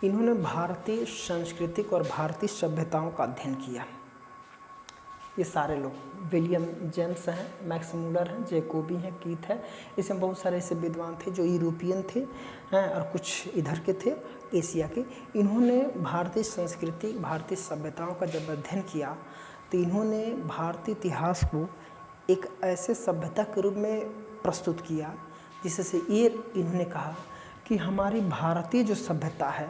इन्होंने भारतीय सांस्कृतिक और भारतीय सभ्यताओं का अध्ययन किया। ये सारे लोग, विलियम जेम्स हैं, मैक्स मूलर हैं, जैकोबी हैं, कीथ है, इसमें बहुत सारे ऐसे विद्वान थे जो यूरोपियन थे और कुछ इधर के थे एशिया के। इन्होंने भारतीय संस्कृति, भारतीय सभ्यताओं का जब अध्ययन किया तो इन्होंने भारतीय इतिहास को एक ऐसे सभ्यता के रूप में प्रस्तुत किया जिससे ये इन्होंने कहा कि हमारी भारतीय जो सभ्यता है,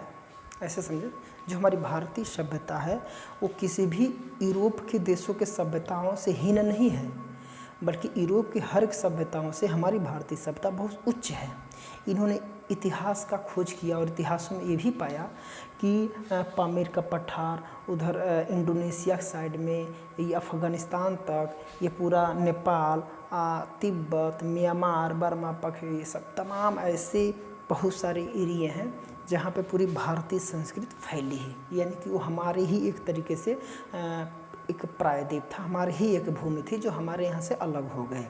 ऐसे समझे, जो हमारी भारतीय सभ्यता है वो किसी भी यूरोप के देशों के सभ्यताओं से हीन नहीं है, बल्कि यूरोप की हर एक सभ्यताओं से हमारी भारतीय सभ्यता बहुत उच्च है। इन्होंने इतिहास का खोज किया और इतिहास में ये भी पाया कि पामीर का पठार, उधर इंडोनेशिया साइड में, ये अफ़गानिस्तान तक, ये पूरा नेपाल, तिब्बत, म्यांमार, बर्मा पख, ये सब तमाम ऐसे बहुत सारे एरिए हैं जहाँ पे पूरी भारतीय संस्कृति फैली है। यानी कि वो हमारे ही एक तरीके से एक प्रायद्वीप था, हमारी ही एक भूमि थी जो हमारे यहाँ से अलग हो गए।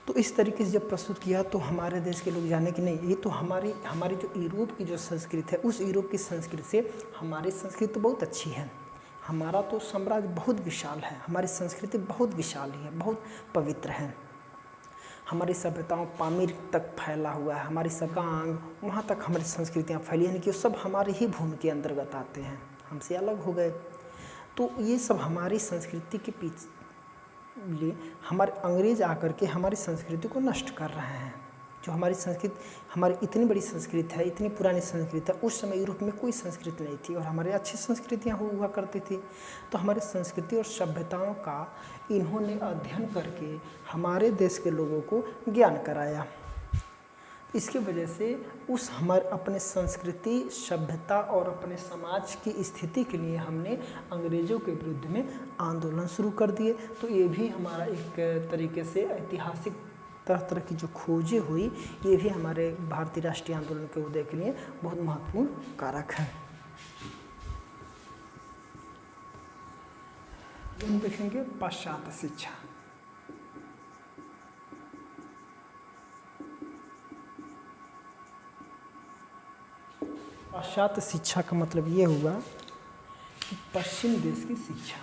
तो इस तरीके से जब प्रस्तुत किया तो हमारे देश के लोग जाने कि नहीं, ये तो हमारी जो यूरोप की जो संस्कृति है, उस यूरोप की संस्कृति से हमारी संस्कृति तो बहुत अच्छी है, हमारा तो साम्राज्य बहुत विशाल है, हमारी संस्कृति बहुत विशाल है, बहुत पवित्र है, हमारी सभ्यताओं पामीर तक फैला हुआ है, हमारी सकांग वहाँ तक हमारी संस्कृतियाँ फैली, यानी कि सब हमारी ही भूमि के अंतर्गत आते हैं, हमसे अलग हो गए। तो ये सब हमारी संस्कृति के पीछे लिए हमारे अंग्रेज आकर के हमारी संस्कृति को नष्ट कर रहे हैं। जो हमारी संस्कृति, हमारी इतनी बड़ी संस्कृति है, इतनी पुरानी संस्कृति है, उस समय यूरोप में कोई संस्कृति नहीं थी और हमारी अच्छी संस्कृतियाँ हुआ करती थी। तो हमारी संस्कृति और सभ्यताओं का इन्होंने अध्ययन करके हमारे देश के लोगों को ज्ञान कराया। इसकी वजह से उस हमारे अपने संस्कृति, सभ्यता और अपने समाज की स्थिति के लिए हमने अंग्रेज़ों के विरुद्ध में आंदोलन शुरू कर दिए। तो ये भी हमारा एक तरीके से ऐतिहासिक तरह तरह की जो खोजें हुई, ये भी हमारे भारतीय राष्ट्रीय आंदोलन के उदय के लिए बहुत महत्वपूर्ण कारक है। हम देखेंगे पाश्चात्य शिक्षा। पाश्चात्य शिक्षा का मतलब ये हुआ कि पश्चिम देश की शिक्षा,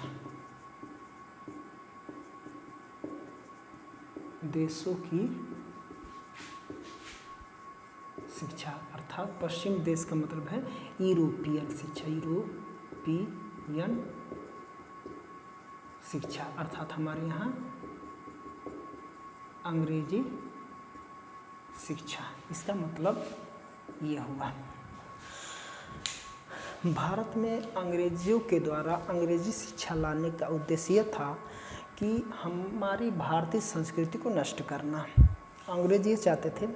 देशों की शिक्षा, अर्थात पश्चिम देश का मतलब है यूरोपियन शिक्षा, यूरोपियन शिक्षा, अर्थात हमारे यहाँ अंग्रेजी शिक्षा। इसका मतलब ये हुआ भारत में अंग्रेजियों के द्वारा अंग्रेजी शिक्षा लाने का उद्देश्य यह था कि हमारी भारतीय संस्कृति को नष्ट करना। अंग्रेज ये चाहते थे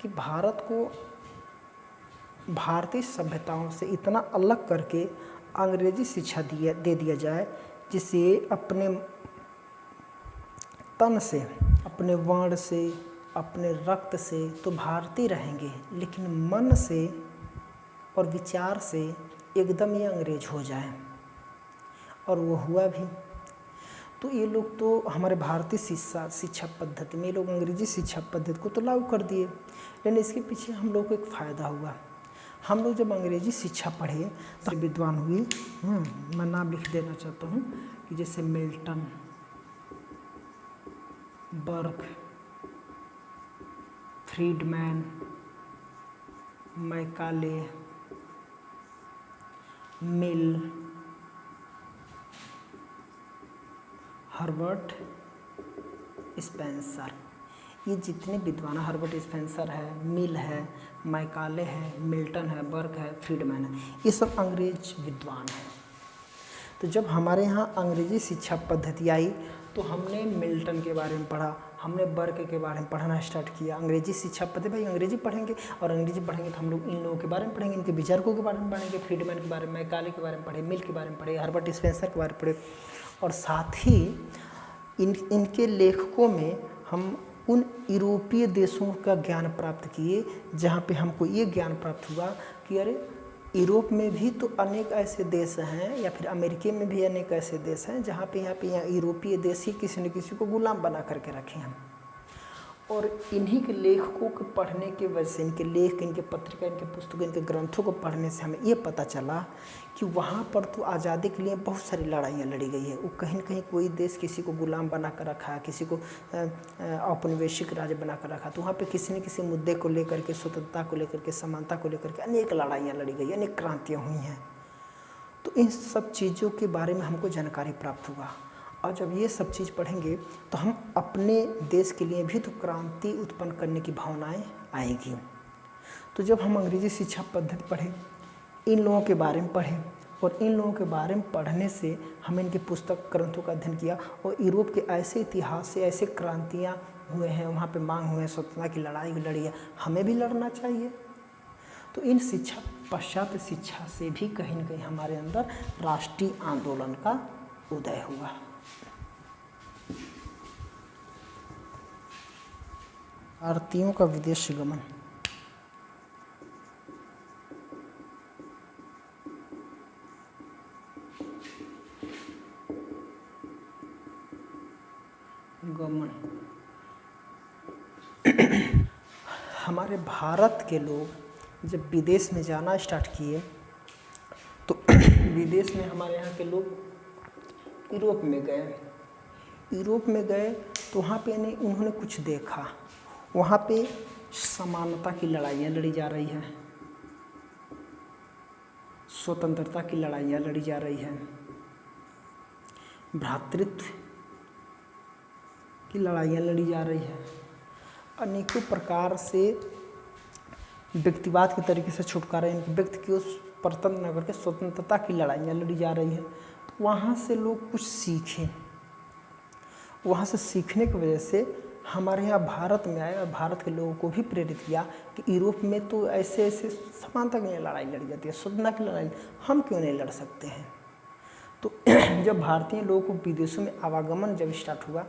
कि भारत को भारतीय सभ्यताओं से इतना अलग करके अंग्रेजी शिक्षा दे दिया जाए जिससे अपने तन से, अपने वर्ण से, अपने रक्त से तो भारतीय रहेंगे, लेकिन मन से और विचार से एकदम ये अंग्रेज हो जाए। और वो हुआ भी। तो ये लोग तो हमारे भारतीय शिक्षा पद्धति में ये लोग अंग्रेजी शिक्षा पद्धति को तो लागू कर दिए, लेकिन इसके पीछे हम लोग को एक फ़ायदा हुआ। हम लोग जब अंग्रेजी शिक्षा पढ़े तो विद्वान हुए। मैं नाम लिख देना चाहता हूँ कि जैसे मिल्टन, बर्ग, फ्रीडमैन, मैकाले, मिल, हर्बर्ट स्पेंसर, ये जितने विद्वान हैं, हर्बर्ट स्पेंसर है, मिल है, मैकाले है, मिल्टन है, बर्ग है, फ्रीडमैन है, ये सब अंग्रेज विद्वान हैं। तो जब हमारे यहाँ अंग्रेजी शिक्षा पद्धति आई तो हमने मिल्टन के बारे में पढ़ा, हमने बर्ग के बारे में पढ़ना स्टार्ट किया। अंग्रेजी शिक्षा पद्धति, भाई अंग्रेजी पढ़ेंगे और अंग्रेजी पढ़ेंगे तो हम लोग इन लोगों के बारे में पढ़ेंगे, इनके विचारकों के बारे में पढ़ेंगे, फ्रीडमैन के बारे में, मैकाले के बारे में पढ़े, मिल के बारे में पढ़े, हर्बर्ट स्पेंसर के बारे में पढ़े, और साथ ही इनके लेखकों में हम उन यूरोपीय देशों का ज्ञान प्राप्त किए, जहाँ पे हमको ये ज्ञान प्राप्त हुआ कि अरे यूरोप में भी तो अनेक ऐसे देश हैं, या फिर अमेरिका में भी अनेक ऐसे देश हैं जहाँ पे यहाँ यूरोपीय देश ही किसी न किसी को गुलाम बना करके रखे हैं। और इन्हीं के लेखकों को पढ़ने की वजह से, इनके लेख, इनके पत्रिका, इनके पुस्तकों, इनके ग्रंथों को पढ़ने से हमें ये पता चला कि वहाँ पर तो आज़ादी के लिए बहुत सारी लड़ाइयाँ लड़ी गई है। वो कहीं न कहीं कोई देश किसी को गुलाम बना कर रखा है, किसी को औपनिवेशिक राज्य बना कर रखा, तो वहाँ पे किसी न किसी मुद्दे को लेकर के, स्वतंत्रता को लेकर के, समानता को लेकर के अनेक लड़ाइयाँ लड़ी गई, अनेक क्रांतियाँ हुई हैं। तो इन सब चीज़ों के बारे में हमको जानकारी प्राप्त हुआ, और जब ये सब चीज़ पढ़ेंगे तो हम अपने देश के लिए भी तो क्रांति उत्पन्न करने की भावनाएं आएगी। तो जब हम अंग्रेजी शिक्षा पद्धति पढ़ें, इन लोगों के बारे में पढ़ें, और इन लोगों के बारे में पढ़ने से हमने इनके पुस्तक ग्रंथों का अध्ययन किया, और यूरोप के ऐसे इतिहास से ऐसे क्रांतियाँ हुए हैं, वहाँ पे मांग हुए हैं, स्वतंत्रता की लड़ाई भी लड़ी है, हमें भी लड़ना चाहिए। तो इन शिक्षा, पाश्चात्य शिक्षा से भी कहीं न कहीं हमारे अंदर राष्ट्रीय आंदोलन का उदय हुआ। भारतीयों का विदेश गमन। हमारे भारत के लोग जब विदेश में जाना स्टार्ट किए तो विदेश में हमारे यहाँ के लोग यूरोप में गए। यूरोप में गए तो वहाँ पे उन्होंने कुछ देखा, वहाँ पे समानता की लड़ाइयाँ लड़ी जा रही हैं, स्वतंत्रता की लड़ाइयाँ लड़ी जा रही हैं, भ्रातृत्व की लड़ाइयाँ लड़ी जा रही हैं, अनेकों प्रकार से व्यक्तिवाद के तरीके से छुटकारा, व्यक्ति की उस परतंत्र न करके स्वतंत्रता की लड़ाइयाँ लड़ी जा रही हैं। तो वहाँ से लोग कुछ सीखें, वहाँ से सीखने की वजह से हमारे यहाँ भारत में आए और भारत के लोगों को भी प्रेरित किया कि यूरोप में तो ऐसे ऐसे समानता की लड़ाई लड़ी जाती है, स्वतंत्रता की लड़ाई, हम क्यों नहीं लड़ सकते हैं। तो जब भारतीय लोगों को विदेशों में आवागमन जब स्टार्ट हुआ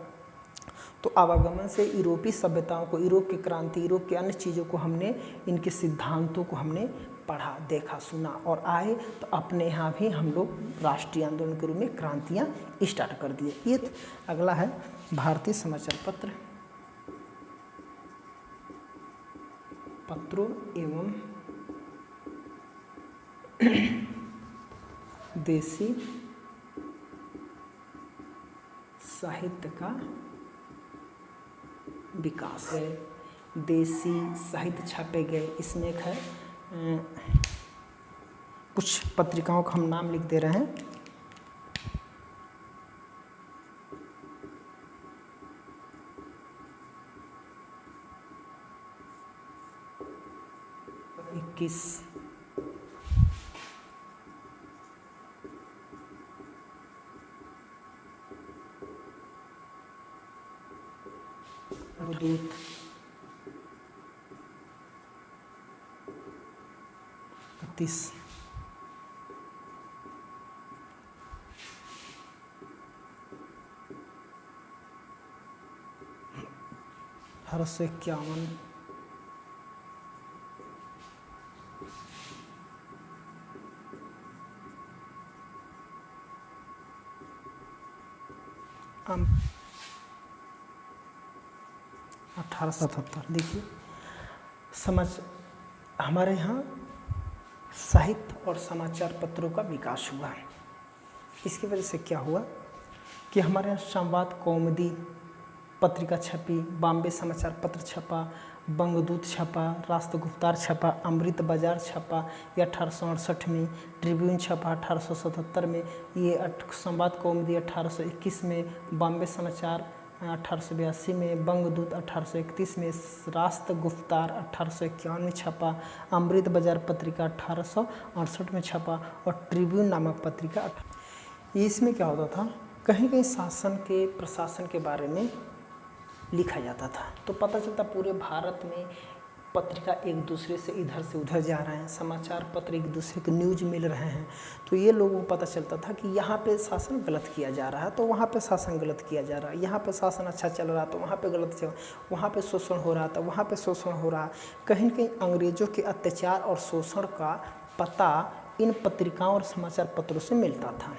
तो आवागमन से यूरोपीय सभ्यताओं को, यूरोप की क्रांति, यूरोप की अन्य चीज़ों को हमने, इनके सिद्धांतों को हमने पढ़ा, देखा, सुना, और आए तो अपने यहाँ भी हम लोग राष्ट्रीय आंदोलन के रूप में क्रांतियाँ स्टार्ट कर दिए। ये अगला है भारतीय समाचार पत्र, पत्रों एवं देसी साहित्य का विकास है। देसी साहित्य छापे गए, इसमें एक है, कुछ पत्रिकाओं का हम नाम लिख दे रहे हैं। दूत, तीस, अठारह सौ 51, 1877। देखिए हमारे यहाँ साहित्य और समाचार पत्रों का विकास हुआ। इसकी वजह से क्या हुआ कि हमारे यहाँ संवाद कौमुदी पत्रिका छपी, बॉम्बे समाचार पत्र छपा, बंगदूत छपा, राष्ट्रगुप्तार छपा, अमृत बाजार छपा ये 1868 में, ट्रिब्यून छपा 1877 में, ये संवाद कौमुदी 1821 में, बॉम्बे समाचार 1882 में, बंगदूत 1831 में, राष्ट्रगुप्तार 1851 में छपा, अमृत बाजार पत्रिका 1868 में छपा और ट्रिब्यून नामक पत्रिका। इसमें क्या होता था, कहीं कहीं शासन के प्रशासन के बारे में लिखा जाता था, तो पता चलता पूरे भारत में पत्रिका एक दूसरे से इधर से उधर जा रहे हैं, समाचार पत्र एक दूसरे को न्यूज मिल रहे हैं, तो ये लोगों को पता चलता था कि यहाँ पे शासन गलत किया जा रहा है तो वहाँ पे शासन गलत किया जा रहा है, यहाँ पे शासन अच्छा चल रहा तो वहाँ पे गलत चल, वहाँ पे शोषण हो रहा था वहाँ पे शोषण हो रहा। कहीं कहीं अंग्रेज़ों के अत्याचार और शोषण का पता इन पत्रिकाओं और समाचार पत्रों से मिलता था।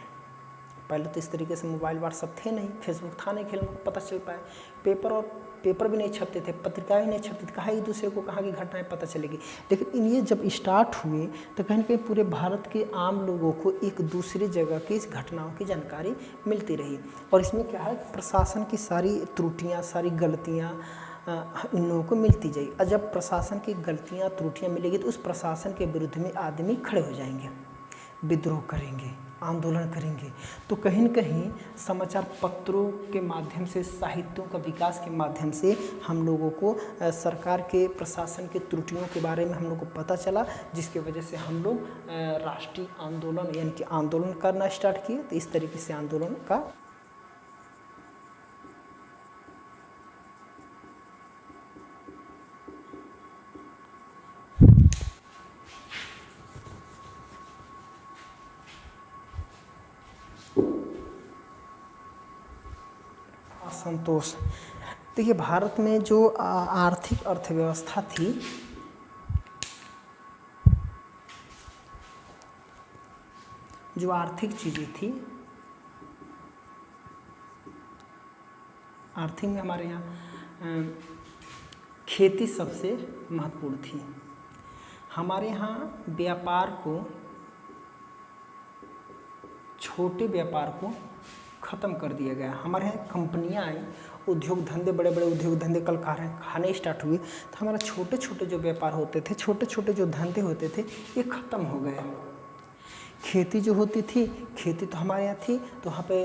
पहले तो इस तरीके से मोबाइल व्हाट्सअप थे नहीं, फेसबुक था नहीं, खेल पता चल पाए, पेपर भी नहीं छपते थे, पत्रिकाएं नहीं छपती थी, कहाँ एक दूसरे को कहाँ की घटनाएं पता चलेगी। लेकिन ये जब स्टार्ट हुए तो कहीं ना कहीं पूरे भारत के आम लोगों को एक दूसरे जगह की इस घटनाओं की जानकारी मिलती रही। और इसमें क्या है, प्रशासन की सारी त्रुटियाँ, सारी गलतियाँ इन लोगों को मिलती जाएगी। और जब प्रशासन की गलतियाँ त्रुटियाँ मिलेगी तो उस प्रशासन के विरुद्ध में आदमी खड़े हो जाएंगे, विद्रोह करेंगे, आंदोलन करेंगे। तो कहीं न कहीं समाचार पत्रों के माध्यम से, साहित्यों का विकास के माध्यम से हम लोगों को सरकार के प्रशासन के त्रुटियों के बारे में हम लोग को पता चला, जिसकी वजह से हम लोग राष्ट्रीय आंदोलन यानी कि आंदोलन करना स्टार्ट किए। तो इस तरीके से आंदोलन का असंतोष। देखिए भारत में जो आर्थिक अर्थव्यवस्था थी, जो आर्थिक चीज़ें थी, आर्थिक में हमारे यहाँ खेती सबसे महत्वपूर्ण थी। हमारे यहाँ व्यापार को, छोटे व्यापार को ख़त्म कर दिया गया। हमारे यहाँ कंपनियाँ आई, उद्योग धंधे, बड़े बड़े उद्योग धंधे कल खाने स्टार्ट हुए, तो हमारा छोटे छोटे जो व्यापार होते थे, छोटे छोटे जो धंधे होते थे, ये ख़त्म हो गए। खेती जो होती थी, खेती तो हमारे यहाँ थी, तो वहाँ पे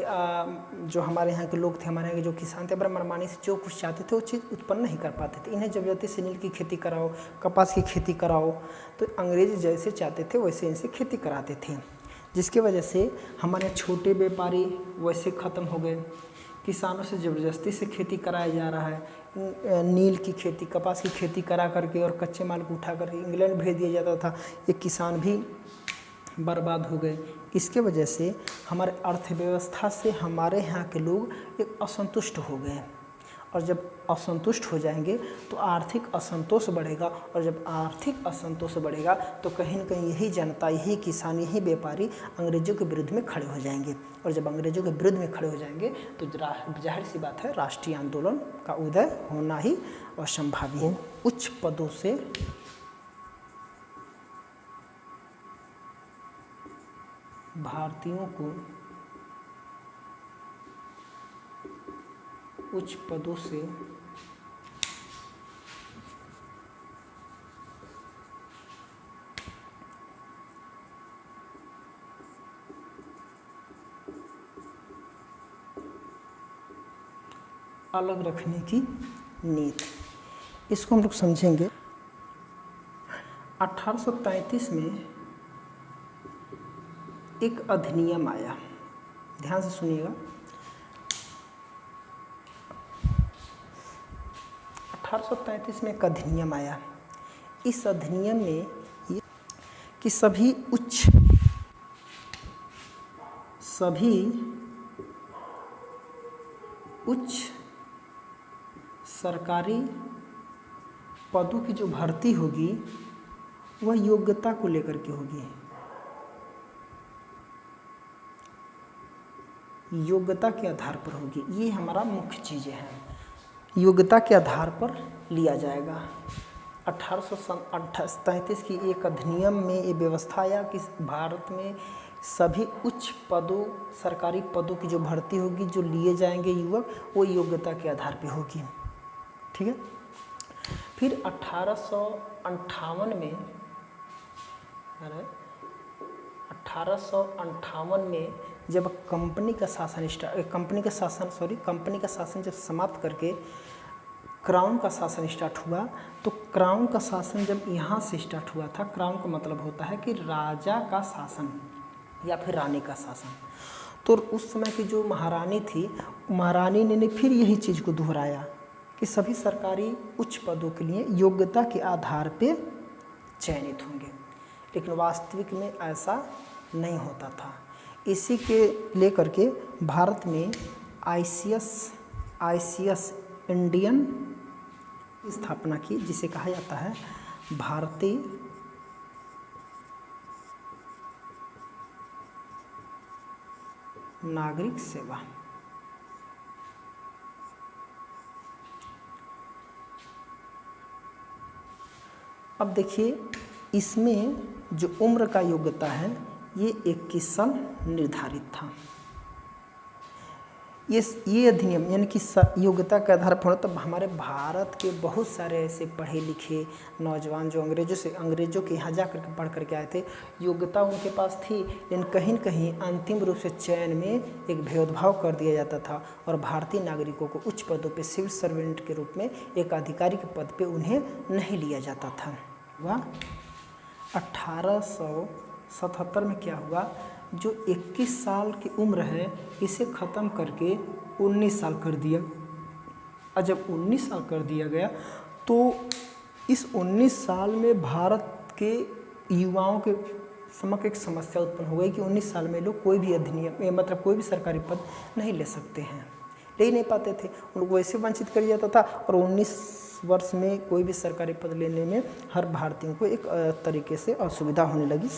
जो हमारे यहाँ के लोग थे, हमारे यहाँ के जो किसान थे, बड़ा मनमानी से जो कुछ चाहते थे वो चीज़ उत्पन्न नहीं कर पाते थे। इन्हें जबरदस्ती से नील की खेती कराओ, कपास की खेती कराओ, तो अंग्रेज जैसे चाहते थे वैसे इनसे खेती कराते थे, जिसकी वजह से हमारे छोटे व्यापारी वैसे ख़त्म हो गए। किसानों से ज़बरदस्ती से खेती कराया जा रहा है, नील की खेती, कपास की खेती करा करके और कच्चे माल को उठा करके इंग्लैंड भेज दिया जाता था। ये किसान भी बर्बाद हो गए। इसके वजह से हमारे अर्थव्यवस्था से हमारे यहाँ के लोग एक असंतुष्ट हो गए, और जब असंतुष्ट हो जाएंगे तो आर्थिक असंतोष बढ़ेगा, और जब आर्थिक असंतोष बढ़ेगा तो कहीं न कहीं यही जनता, यही किसान, यही व्यापारी अंग्रेज़ों के विरुद्ध में खड़े हो जाएंगे। और जब अंग्रेज़ों के विरुद्ध में खड़े हो जाएंगे तो जाहिर सी बात है, राष्ट्रीय आंदोलन का उदय होना ही असंभावी है। उच्च पदों से भारतीयों को, उच्च पदों से अलग रखने की नीति, इसको हम लोग समझेंगे। 1833 में एक अधिनियम आया, ध्यान से सुनिएगा। 1833 में एक अधिनियम आया। इस अधिनियम में ये कि सभी उच्च सरकारी पदों की जो भर्ती होगी वह योग्यता को लेकर के होगी, योग्यता के आधार पर होगी। ये हमारा मुख्य चीज़ें हैं। योग्यता के आधार पर लिया जाएगा। 1833 की एक अधिनियम में ये व्यवस्था आया कि भारत में सभी उच्च पदों, सरकारी पदों की जो भर्ती होगी, जो लिए जाएंगे युवक, वो योग्यता के आधार पे होगी। ठीक है। फिर 1858 में जब कंपनी का शासन जब समाप्त करके क्राउन का शासन स्टार्ट हुआ, तो क्राउन का शासन जब यहाँ से स्टार्ट हुआ था, क्राउन का मतलब होता है कि राजा का शासन या फिर रानी का शासन। तो उस समय की जो महारानी थी, महारानी ने फिर यही चीज़ को दोहराया कि सभी सरकारी उच्च पदों के लिए योग्यता के आधार पे चयनित होंगे, लेकिन वास्तविक में ऐसा नहीं होता था। इसी के लेकर के भारत में आईसीएस इंडियन स्थापना की, जिसे कहा जाता है भारतीय नागरिक सेवा। अब देखिए, इसमें जो उम्र का योग्यता है ये 21 साल निर्धारित था। ये अधिनियम यानी कि योग्यता के आधार पर, तब हमारे भारत के बहुत सारे ऐसे पढ़े लिखे नौजवान जो अंग्रेज़ों के यहाँ जा करके पढ़ करके आए थे, योग्यता उनके पास थी, लेकिन कहीं न कहीं अंतिम रूप से चयन में एक भेदभाव कर दिया जाता था और भारतीय नागरिकों को उच्च पदों पे सिविल सर्वेंट के रूप में एक आधिकारिक पद पे उन्हें नहीं लिया जाता था। वह 1877 में क्या हुआ, जो 21 साल की उम्र है इसे ख़त्म करके 19 साल कर दिया। और जब 19 साल कर दिया गया तो इस 19 साल में भारत के युवाओं के समक्ष एक समस्या उत्पन्न हो गई कि 19 साल में लोग कोई भी अधिनियम मतलब कोई भी सरकारी पद नहीं ले सकते हैं, ले ही नहीं पाते थे, उनको वैसे वंचित कर दिया जाता था। और 19 वर्ष में कोई भी सरकारी पद लेने में हर भारतीयों को एक तरीके से असुविधा होने लगी।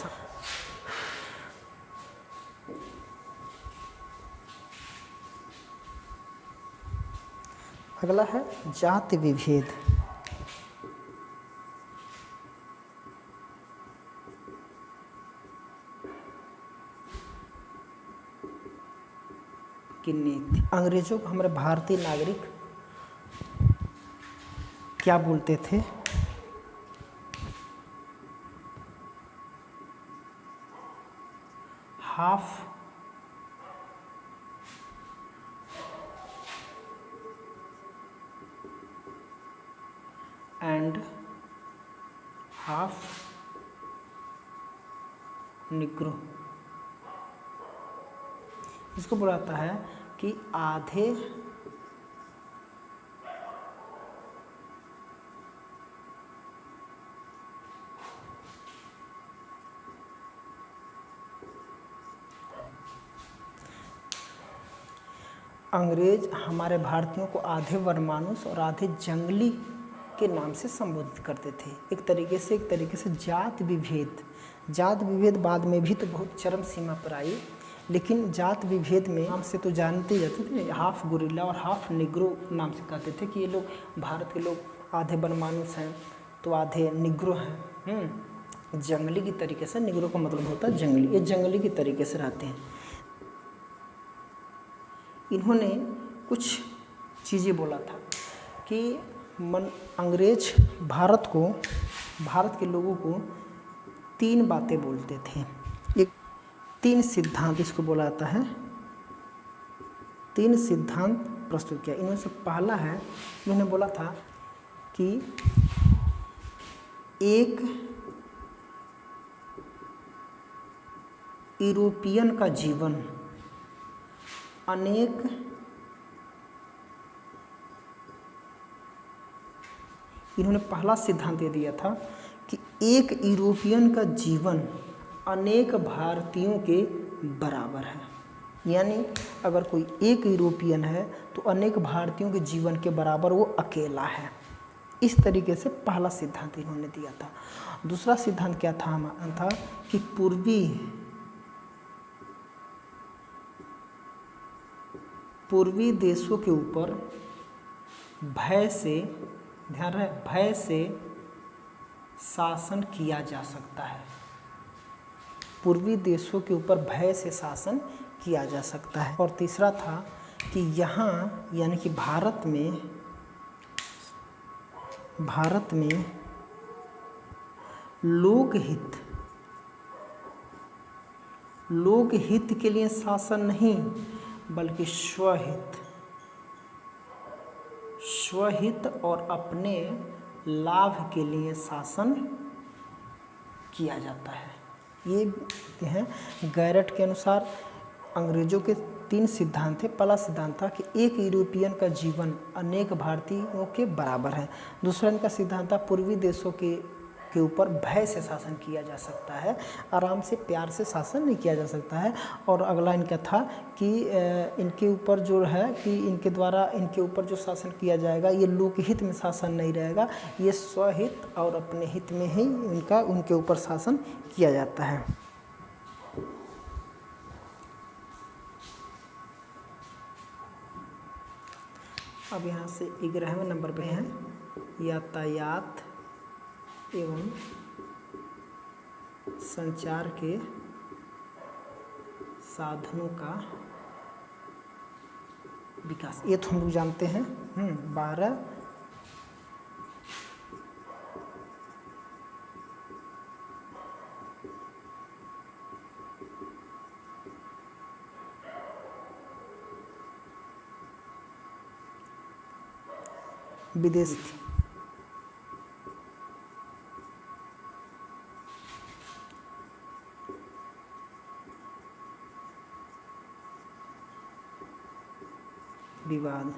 अगला है जाति विभेद। की नीति। अंग्रेजों को हमारे भारतीय नागरिक क्या बोलते थे, हाफ एंड हाफ निग्रो। इसको बुलाता है कि आधे अंग्रेज हमारे भारतीयों को आधे वनमानुष और आधे जंगली के नाम से संबोधित करते थे। एक तरीके से जात विभेद बाद में भी तो बहुत चरम सीमा पर आई, लेकिन जात विभेद में नाम से तो जानते जाते थे, हाफ गोरिल्ला और हाफ निग्रो नाम से कहते थे कि ये लोग भारत के लोग आधे वनमानुष हैं तो आधे निग्रो हैं, जंगली की तरीके से। निग्रो का मतलब होता है जंगली, ये जंगली की तरीके से रहते हैं। इन्होंने कुछ चीज़ें बोला था कि अंग्रेज भारत के लोगों को 3 बातें बोलते थे, एक 3 सिद्धांत इसको बोला जाता है, 3 सिद्धांत प्रस्तुत किया। इनमें से पहला है, इन्होंने बोला था कि एक यूरोपियन का जीवन इन्होंने पहला सिद्धांत ये दिया था कि एक यूरोपियन का जीवन अनेक भारतीयों के बराबर है। यानी अगर कोई एक यूरोपियन है तो अनेक भारतीयों के जीवन के बराबर वो अकेला है। इस तरीके से पहला सिद्धांत इन्होंने दिया था। दूसरा सिद्धांत क्या था कि पूर्वी देशों के ऊपर भय से, ध्यान रहे, भय से शासन किया जा सकता है। पूर्वी देशों के ऊपर भय से शासन किया जा सकता है। और तीसरा था कि यहाँ यानी कि भारत में लोकहित के लिए शासन नहीं बल्कि स्वहित और अपने लाभ के लिए शासन किया जाता है। ये हैं गैरट के अनुसार अंग्रेजों के 3 सिद्धांत थे। पहला सिद्धांत था कि एक यूरोपियन का जीवन अनेक भारतीयों के बराबर है। दूसरा इनका सिद्धांत था पूर्वी देशों के ऊपर भय से शासन किया जा सकता है, आराम से प्यार से शासन नहीं किया जा सकता है। और अगला इनका था कि इनके ऊपर जो है कि इनके द्वारा इनके ऊपर जो शासन किया जाएगा ये लोकहित में शासन नहीं रहेगा, ये स्वहित और अपने हित में ही उनके ऊपर शासन किया जाता है। अब यहाँ से 11वें नंबर पे हैं यातायात एवं संचार के साधनों का विकास। ये तो हम लोग जानते हैं। 12 विदेशी थी। विवाद,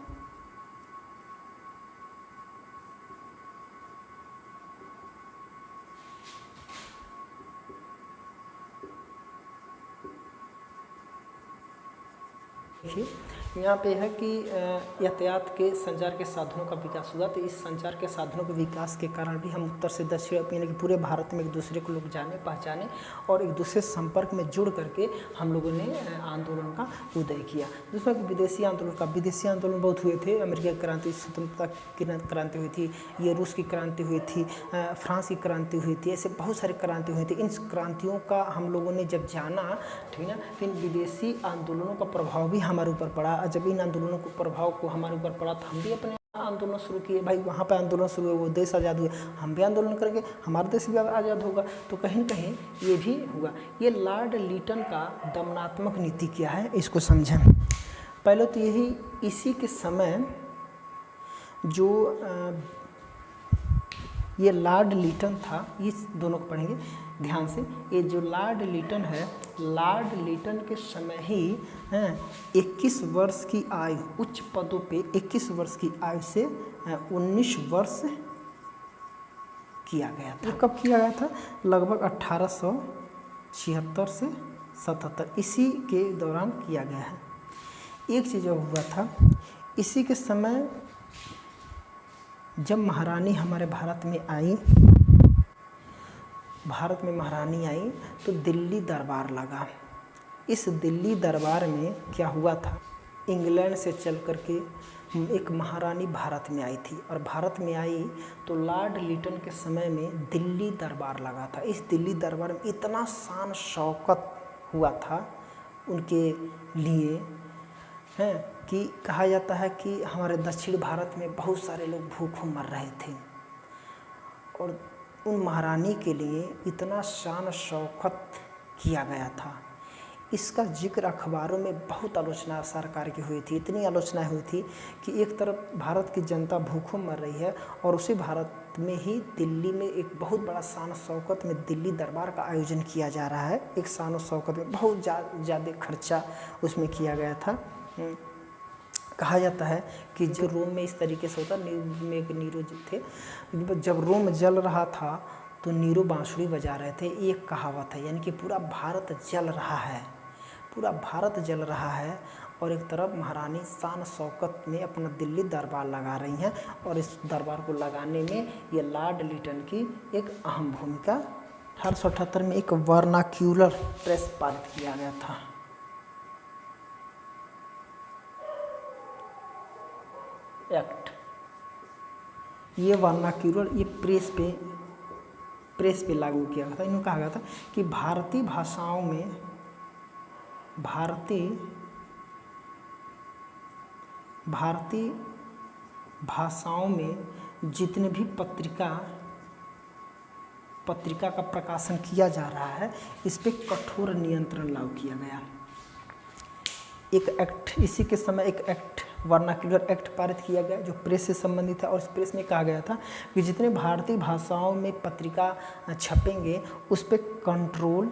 देखिए यहाँ पे है कि यातायात के संचार के साधनों का विकास हुआ। तो इस संचार के साधनों के विकास के कारण भी हम उत्तर से दक्षिण यानी कि पूरे भारत में एक दूसरे को लोग जाने पहचाने और एक दूसरे संपर्क में जुड़ करके हम लोगों ने आंदोलन का उदय किया। दूसरा विदेशी आंदोलन बहुत हुए थे। अमेरिका की क्रांति, स्वतंत्रता की क्रांति हुई थी, ये रूस की क्रांति हुई थी, फ्रांस की क्रांति हुई थी, ऐसे बहुत सारी क्रांति हुई थी। इन क्रांतियों का हम लोगों ने जब जाना, ठीक है ना, तो इन विदेशी आंदोलनों का प्रभाव भी हमारे ऊपर पड़ा। जब इन आंदोलनों को प्रभाव को हमारे ऊपर पड़ा तो हम भी अपने आंदोलन शुरू किए। भाई वहाँ पे आंदोलन शुरू हुए, वो देश आज़ाद हुए, हम भी आंदोलन करेंगे, हमारा देश भी आज़ाद होगा। तो कहीं न कहीं ये भी हुआ। ये लॉर्ड लिटन का दमनात्मक नीति क्या है, इसको समझें। पहले तो यही इसी के समय जो ये लॉर्ड लिटन था, इस दोनों को पढ़ेंगे ध्यान से। ये जो लॉर्ड लिटन है, लॉर्ड लिटन के समय ही 21 वर्ष की आयु, उच्च पदों पे 21 वर्ष की आयु से 19 वर्ष किया गया था। कब किया गया था? लगभग 1876 से 77, इसी के दौरान किया गया है। एक चीज़ जो हुआ था, इसी के समय जब महारानी हमारे भारत में आई, तो दिल्ली दरबार लगा। इस दिल्ली दरबार में क्या हुआ था, इंग्लैंड से चल करके एक महारानी भारत में आई थी, और भारत में आई तो लॉर्ड लिटन के समय में दिल्ली दरबार लगा था। इस दिल्ली दरबार में इतना शान शौकत हुआ था उनके लिए हैं कि कहा जाता है कि हमारे दक्षिण भारत में बहुत सारे लोग भूखों मर रहे थे, और उन महारानी के लिए इतना शान शौकत किया गया था। इसका जिक्र अखबारों में बहुत आलोचना सरकार की हुई थी, इतनी आलोचना हुई थी कि एक तरफ भारत की जनता भूखों मर रही है और उसी भारत में ही दिल्ली में एक बहुत बड़ा शान शौकत में दिल्ली दरबार का आयोजन किया जा रहा है। एक शान शौकत में बहुत ज़्यादा खर्चा उसमें किया गया था। कहा जाता है कि जो रोम में इस तरीके से होता, में एक नीरो थे, जब रोम जल रहा था तो नीरो बांसुरी बजा रहे थे। एक कहावत है, यानी कि पूरा भारत जल रहा है, पूरा भारत जल रहा है, और एक तरफ महारानी शान शौकत में अपना दिल्ली दरबार लगा रही हैं, और इस दरबार को लगाने में ये लॉर्ड लिटन की एक अहम भूमिका। 1878 में एक वर्नाक्यूलर प्रेस पारित किया गया था। एक्ट ये वर्नाक्यूलर ये प्रेस पे लागू किया गया था। इन्होंने कहा गया था कि भारतीय भाषाओं में जितने भी पत्रिका का प्रकाशन किया जा रहा है, इस पे कठोर नियंत्रण लागू किया गया। एक एक्ट, इसी के समय एक एक्ट, वर्नाक्यूलर एक्ट पारित किया गया जो प्रेस से संबंधित है। और इस प्रेस में कहा गया था कि जितने भारतीय भाषाओं में पत्रिका छपेंगे उस पर कंट्रोल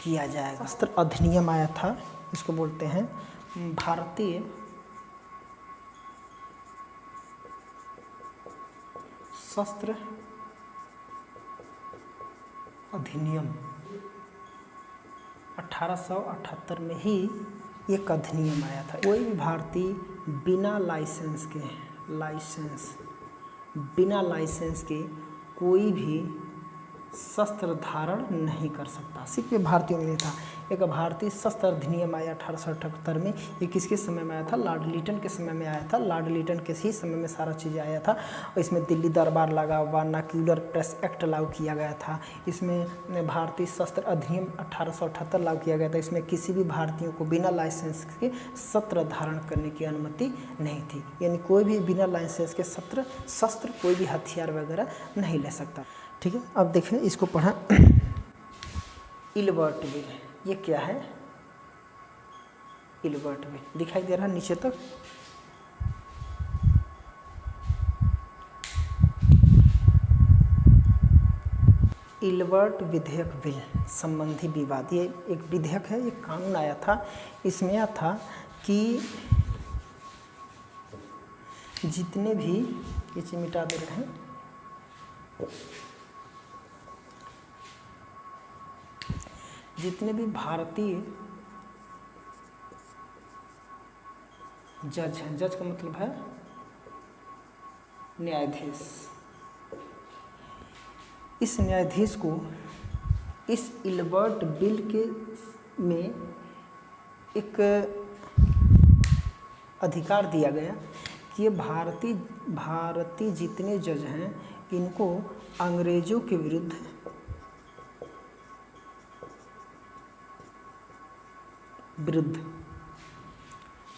किया जाएगा। शस्त्र अधिनियम आया था, इसको बोलते हैं भारतीय शस्त्र अधिनियम। 1878 में ही एक अधिनियम आया था। कोई भी भारतीय बिना लाइसेंस के कोई भी शस्त्र धारण नहीं कर सकता। सिर्फ ये भारतीयों में नहीं था। एक भारतीय शस्त्र अधिनियम आया 1878 में। ये किसके समय में आया था? लॉर्ड लिटन के समय में आया था। लॉर्ड लिटन के ही समय में सारा चीज़ आया था। और इसमें दिल्ली दरबार लगा, वर्नाक्यूलर प्रेस एक्ट लागू किया गया था। इसमें भारतीय शस्त्र अधिनियम 1878 लागू किया गया था। इसमें किसी भी भारतीयों को बिना लाइसेंस के शस्त्र धारण करने की अनुमति नहीं थी। यानी कोई भी बिना लाइसेंस के शस्त्र कोई भी हथियार वगैरह नहीं ले सकता। ठीक है, अब देखें इसको पढ़ा। इल्बर्ट बिल, ये क्या है? इल्बर्ट बिल दिखाई दे रहा है नीचे तक। इल्बर्ट विधेयक बिल संबंधी विवाद, ये एक विधेयक है, एक कानून आया था। इसमें यह था कि जितने भी, ये चीज मिटा दे रहे हैं, जितने भी भारतीय जज हैं, जज का मतलब है न्यायाधीश, इस न्यायाधीश को इस इल्बर्ट बिल के में एक अधिकार दिया गया कि ये भारतीय जितने जज हैं इनको अंग्रेजों के विरुद्ध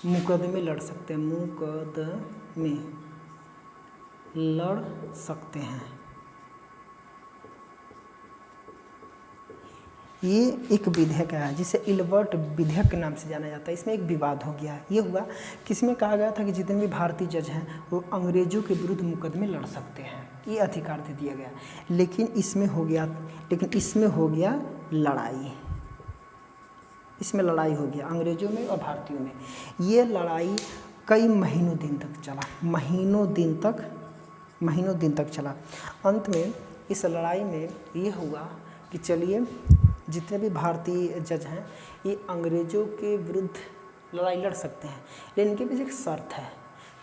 मुकदमे लड़ सकते हैं, मुकदमे लड़ सकते हैं। ये एक विधेयक है जिसे इल्बर्ट विधेयक के नाम से जाना जाता है। इसमें एक विवाद हो गया। ये हुआ, किसमें कहा गया था कि जितने भी भारतीय जज हैं वो अंग्रेजों के विरुद्ध मुकदमे लड़ सकते हैं, ये अधिकार दे दिया गया। लेकिन इसमें हो गया लड़ाई, इसमें लड़ाई हो गया अंग्रेजों में और भारतीयों में। ये लड़ाई कई महीनों दिन तक चला, महीनों दिन तक चला। अंत में इस लड़ाई में ये हुआ कि चलिए जितने भी भारतीय जज हैं ये अंग्रेजों के विरुद्ध लड़ाई लड़ सकते हैं, लेकिन इनके पीछे एक शर्त है।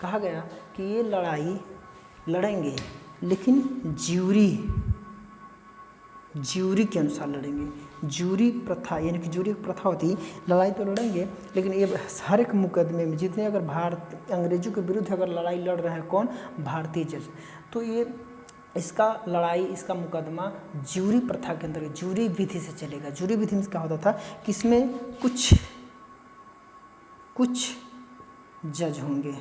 कहा गया कि ये लड़ाई लड़ेंगे लेकिन ज्यूरी के अनुसार लड़ेंगे। ज्यूरी प्रथा, यानी कि ज्यूरी प्रथा होती है, लड़ाई तो लड़ेंगे लेकिन ये हर एक मुकदमे में जितने अगर अंग्रेजों के विरुद्ध अगर लड़ाई लड़ रहे हैं कौन? भारतीय जज, तो ये इसका मुकदमा ज्यूरी प्रथा के अंदर, ज्यूरी विधि से चलेगा। ज्यूरी विधि में क्या होता था कि इसमें कुछ जज होंगे,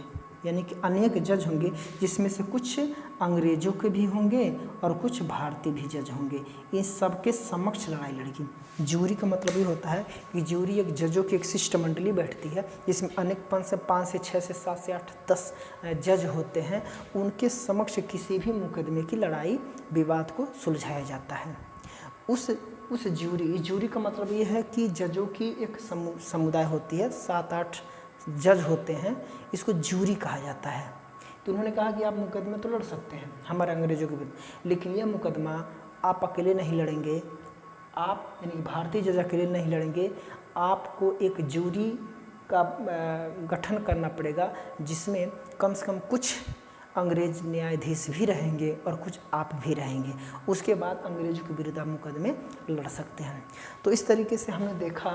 यानी कि अनेक जज होंगे, जिसमें से कुछ अंग्रेजों के भी होंगे और कुछ भारतीय भी जज होंगे। इन सबके समक्ष लड़ाई लड़ेगी। ज्यूरी का मतलब ये होता है कि ज्यूरी एक जजों की एक शिष्टमंडली बैठती है, जिसमें अनेक 5 से 6 से 7 से 8 10 जज होते हैं। उनके समक्ष किसी भी मुकदमे की लड़ाई विवाद को सुलझाया जाता है। उस ज्यूरी का मतलब ये है कि जजों की एक समुदाय होती है, 7-8 जज होते हैं, इसको ज्यूरी कहा जाता है। तो उन्होंने कहा कि आप मुकदमे तो लड़ सकते हैं हमारे अंग्रेजों के विरुद्ध, लेकिन यह मुकदमा आप अकेले नहीं लड़ेंगे, आप यानी भारतीय जज अकेले नहीं लड़ेंगे, आपको एक ज्यूरी का गठन करना पड़ेगा, जिसमें कम से कम कुछ अंग्रेज न्यायाधीश भी रहेंगे और कुछ आप भी रहेंगे। उसके बाद अंग्रेजों के विरुद्ध आप मुकदमे लड़ सकते हैं। तो इस तरीके से हमने देखा,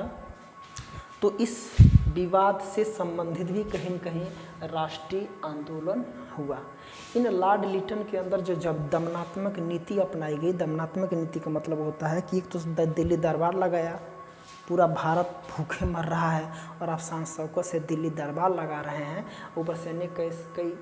तो इस विवाद से संबंधित भी कहीं न कहीं राष्ट्रीय आंदोलन हुआ। इन लॉर्ड लिटन के अंदर जो जब दमनात्मक नीति अपनाई गई, दमनात्मक नीति का मतलब होता है कि एक तो दिल्ली दरबार लगाया, पूरा भारत भूखे मर रहा है और आप शान शौकत से दिल्ली दरबार लगा रहे हैं, ऊपर से अनेक कई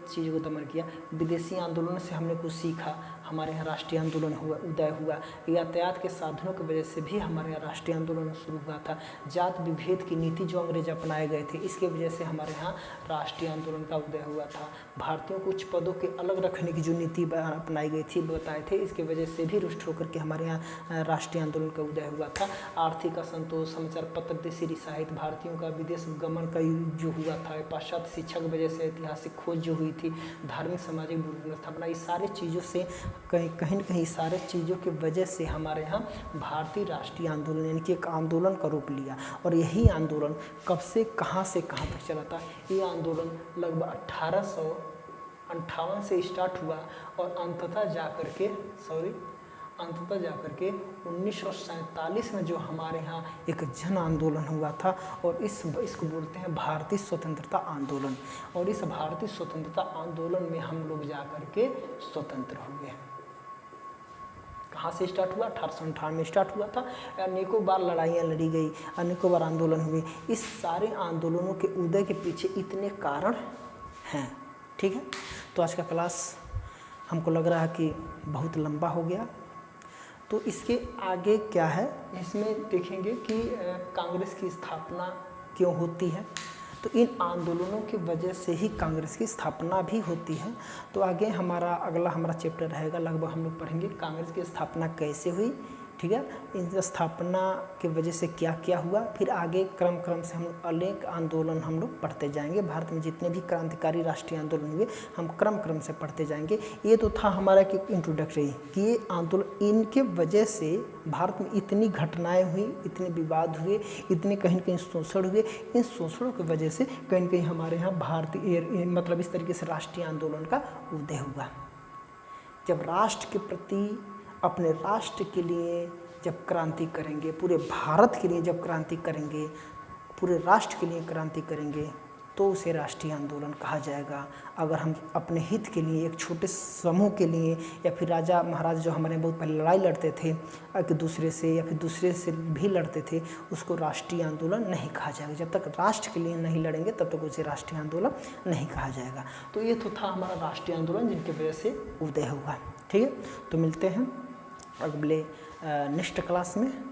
चीज़ों को दमन किया। विदेशी आंदोलन से हमने कुछ सीखा, हमारे यहाँ राष्ट्रीय आंदोलन हुआ, उदय हुआ। यातायात के साधनों की वजह से भी हमारे यहाँ राष्ट्रीय आंदोलन शुरू हुआ था। जात विभेद की नीति जो अंग्रेज अपनाए गए थे, इसके वजह से हमारे यहाँ राष्ट्रीय आंदोलन का उदय हुआ था। भारतीयों को उच्च पदों के अलग रखने की जो नीति अपनाई गई थी, बताए थे, इसके वजह से भी रुष्ट होकर के हमारे यहाँ राष्ट्रीय आंदोलन का उदय हुआ था। आर्थिक असंतोष, समाचार पत्र, देशी साहित्य, भारतीयों का विदेश गमन का जो हुआ था, पाश्चात्य शिक्षा की वजह से ऐतिहासिक खोज जो हुई थी, धार्मिक सामाजिक स्थापना, ये सारी चीज़ों से कहीं न कहीं सारे चीज़ों की वजह से हमारे यहाँ भारतीय राष्ट्रीय आंदोलन यानी कि एक आंदोलन का रूप लिया। और यही आंदोलन कब से कहाँ तक चला था? ये आंदोलन लगभग 1858 से स्टार्ट हुआ और अंततः जाकर के 1947 में जो हमारे यहाँ एक जन आंदोलन हुआ था और इसको बोलते हैं भारतीय स्वतंत्रता आंदोलन। और इस भारतीय स्वतंत्रता आंदोलन में हम लोग जाकर के स्वतंत्र हुए। कहाँ से स्टार्ट हुआ? 1858 में स्टार्ट हुआ था। अनेकों बार लड़ाइयाँ लड़ी गई, अनेकों बार आंदोलन हुए। इस सारे आंदोलनों के उदय के पीछे इतने कारण हैं। ठीक है, तो आज का क्लास हमको लग रहा है कि बहुत लंबा हो गया, तो इसके आगे क्या है इसमें देखेंगे कि कांग्रेस की स्थापना क्यों होती है। तो इन आंदोलनों की वजह से ही कांग्रेस की स्थापना भी होती है। तो आगे अगला हमारा चैप्टर रहेगा, लगभग हम लोग पढ़ेंगे कांग्रेस की स्थापना कैसे हुई। ठीक है, इन स्थापना की वजह से क्या क्या हुआ, फिर आगे क्रम से हम अनेक आंदोलन हम लोग पढ़ते जाएंगे। भारत में जितने भी क्रांतिकारी राष्ट्रीय आंदोलन हुए हम क्रम से पढ़ते जाएंगे। ये तो था हमारा कि इंट्रोडक्टरी कि ये आंदोलन, इनके वजह से भारत में इतनी घटनाएं हुई, इतने विवाद हुए, इतने कहीं न कहीं शोषण हुए। इन शोषणों की वजह से कहीं न कहीं हमारे यहाँ भारतीय मतलब इस तरीके से राष्ट्रीय आंदोलन का उदय हुआ। जब राष्ट्र के प्रति, अपने राष्ट्र के लिए जब क्रांति करेंगे, पूरे भारत के लिए जब क्रांति करेंगे, पूरे राष्ट्र के लिए क्रांति करेंगे, तो उसे राष्ट्रीय आंदोलन कहा जाएगा। अगर हम अपने हित के लिए, एक छोटे समूह के लिए, या फिर राजा महाराज जो हमारे बहुत पहले लड़ाई लड़ते थे एक दूसरे से, या फिर दूसरे से भी लड़ते थे, उसको राष्ट्रीय आंदोलन नहीं कहा जाएगा। जब तक राष्ट्र के लिए नहीं लड़ेंगे तब तक उसे राष्ट्रीय आंदोलन नहीं कहा जाएगा। तो ये तो था हमारा राष्ट्रीय आंदोलन जिनकी वजह से उदय हुआ। ठीक है, तो मिलते हैं अगले नेक्स्ट क्लास में।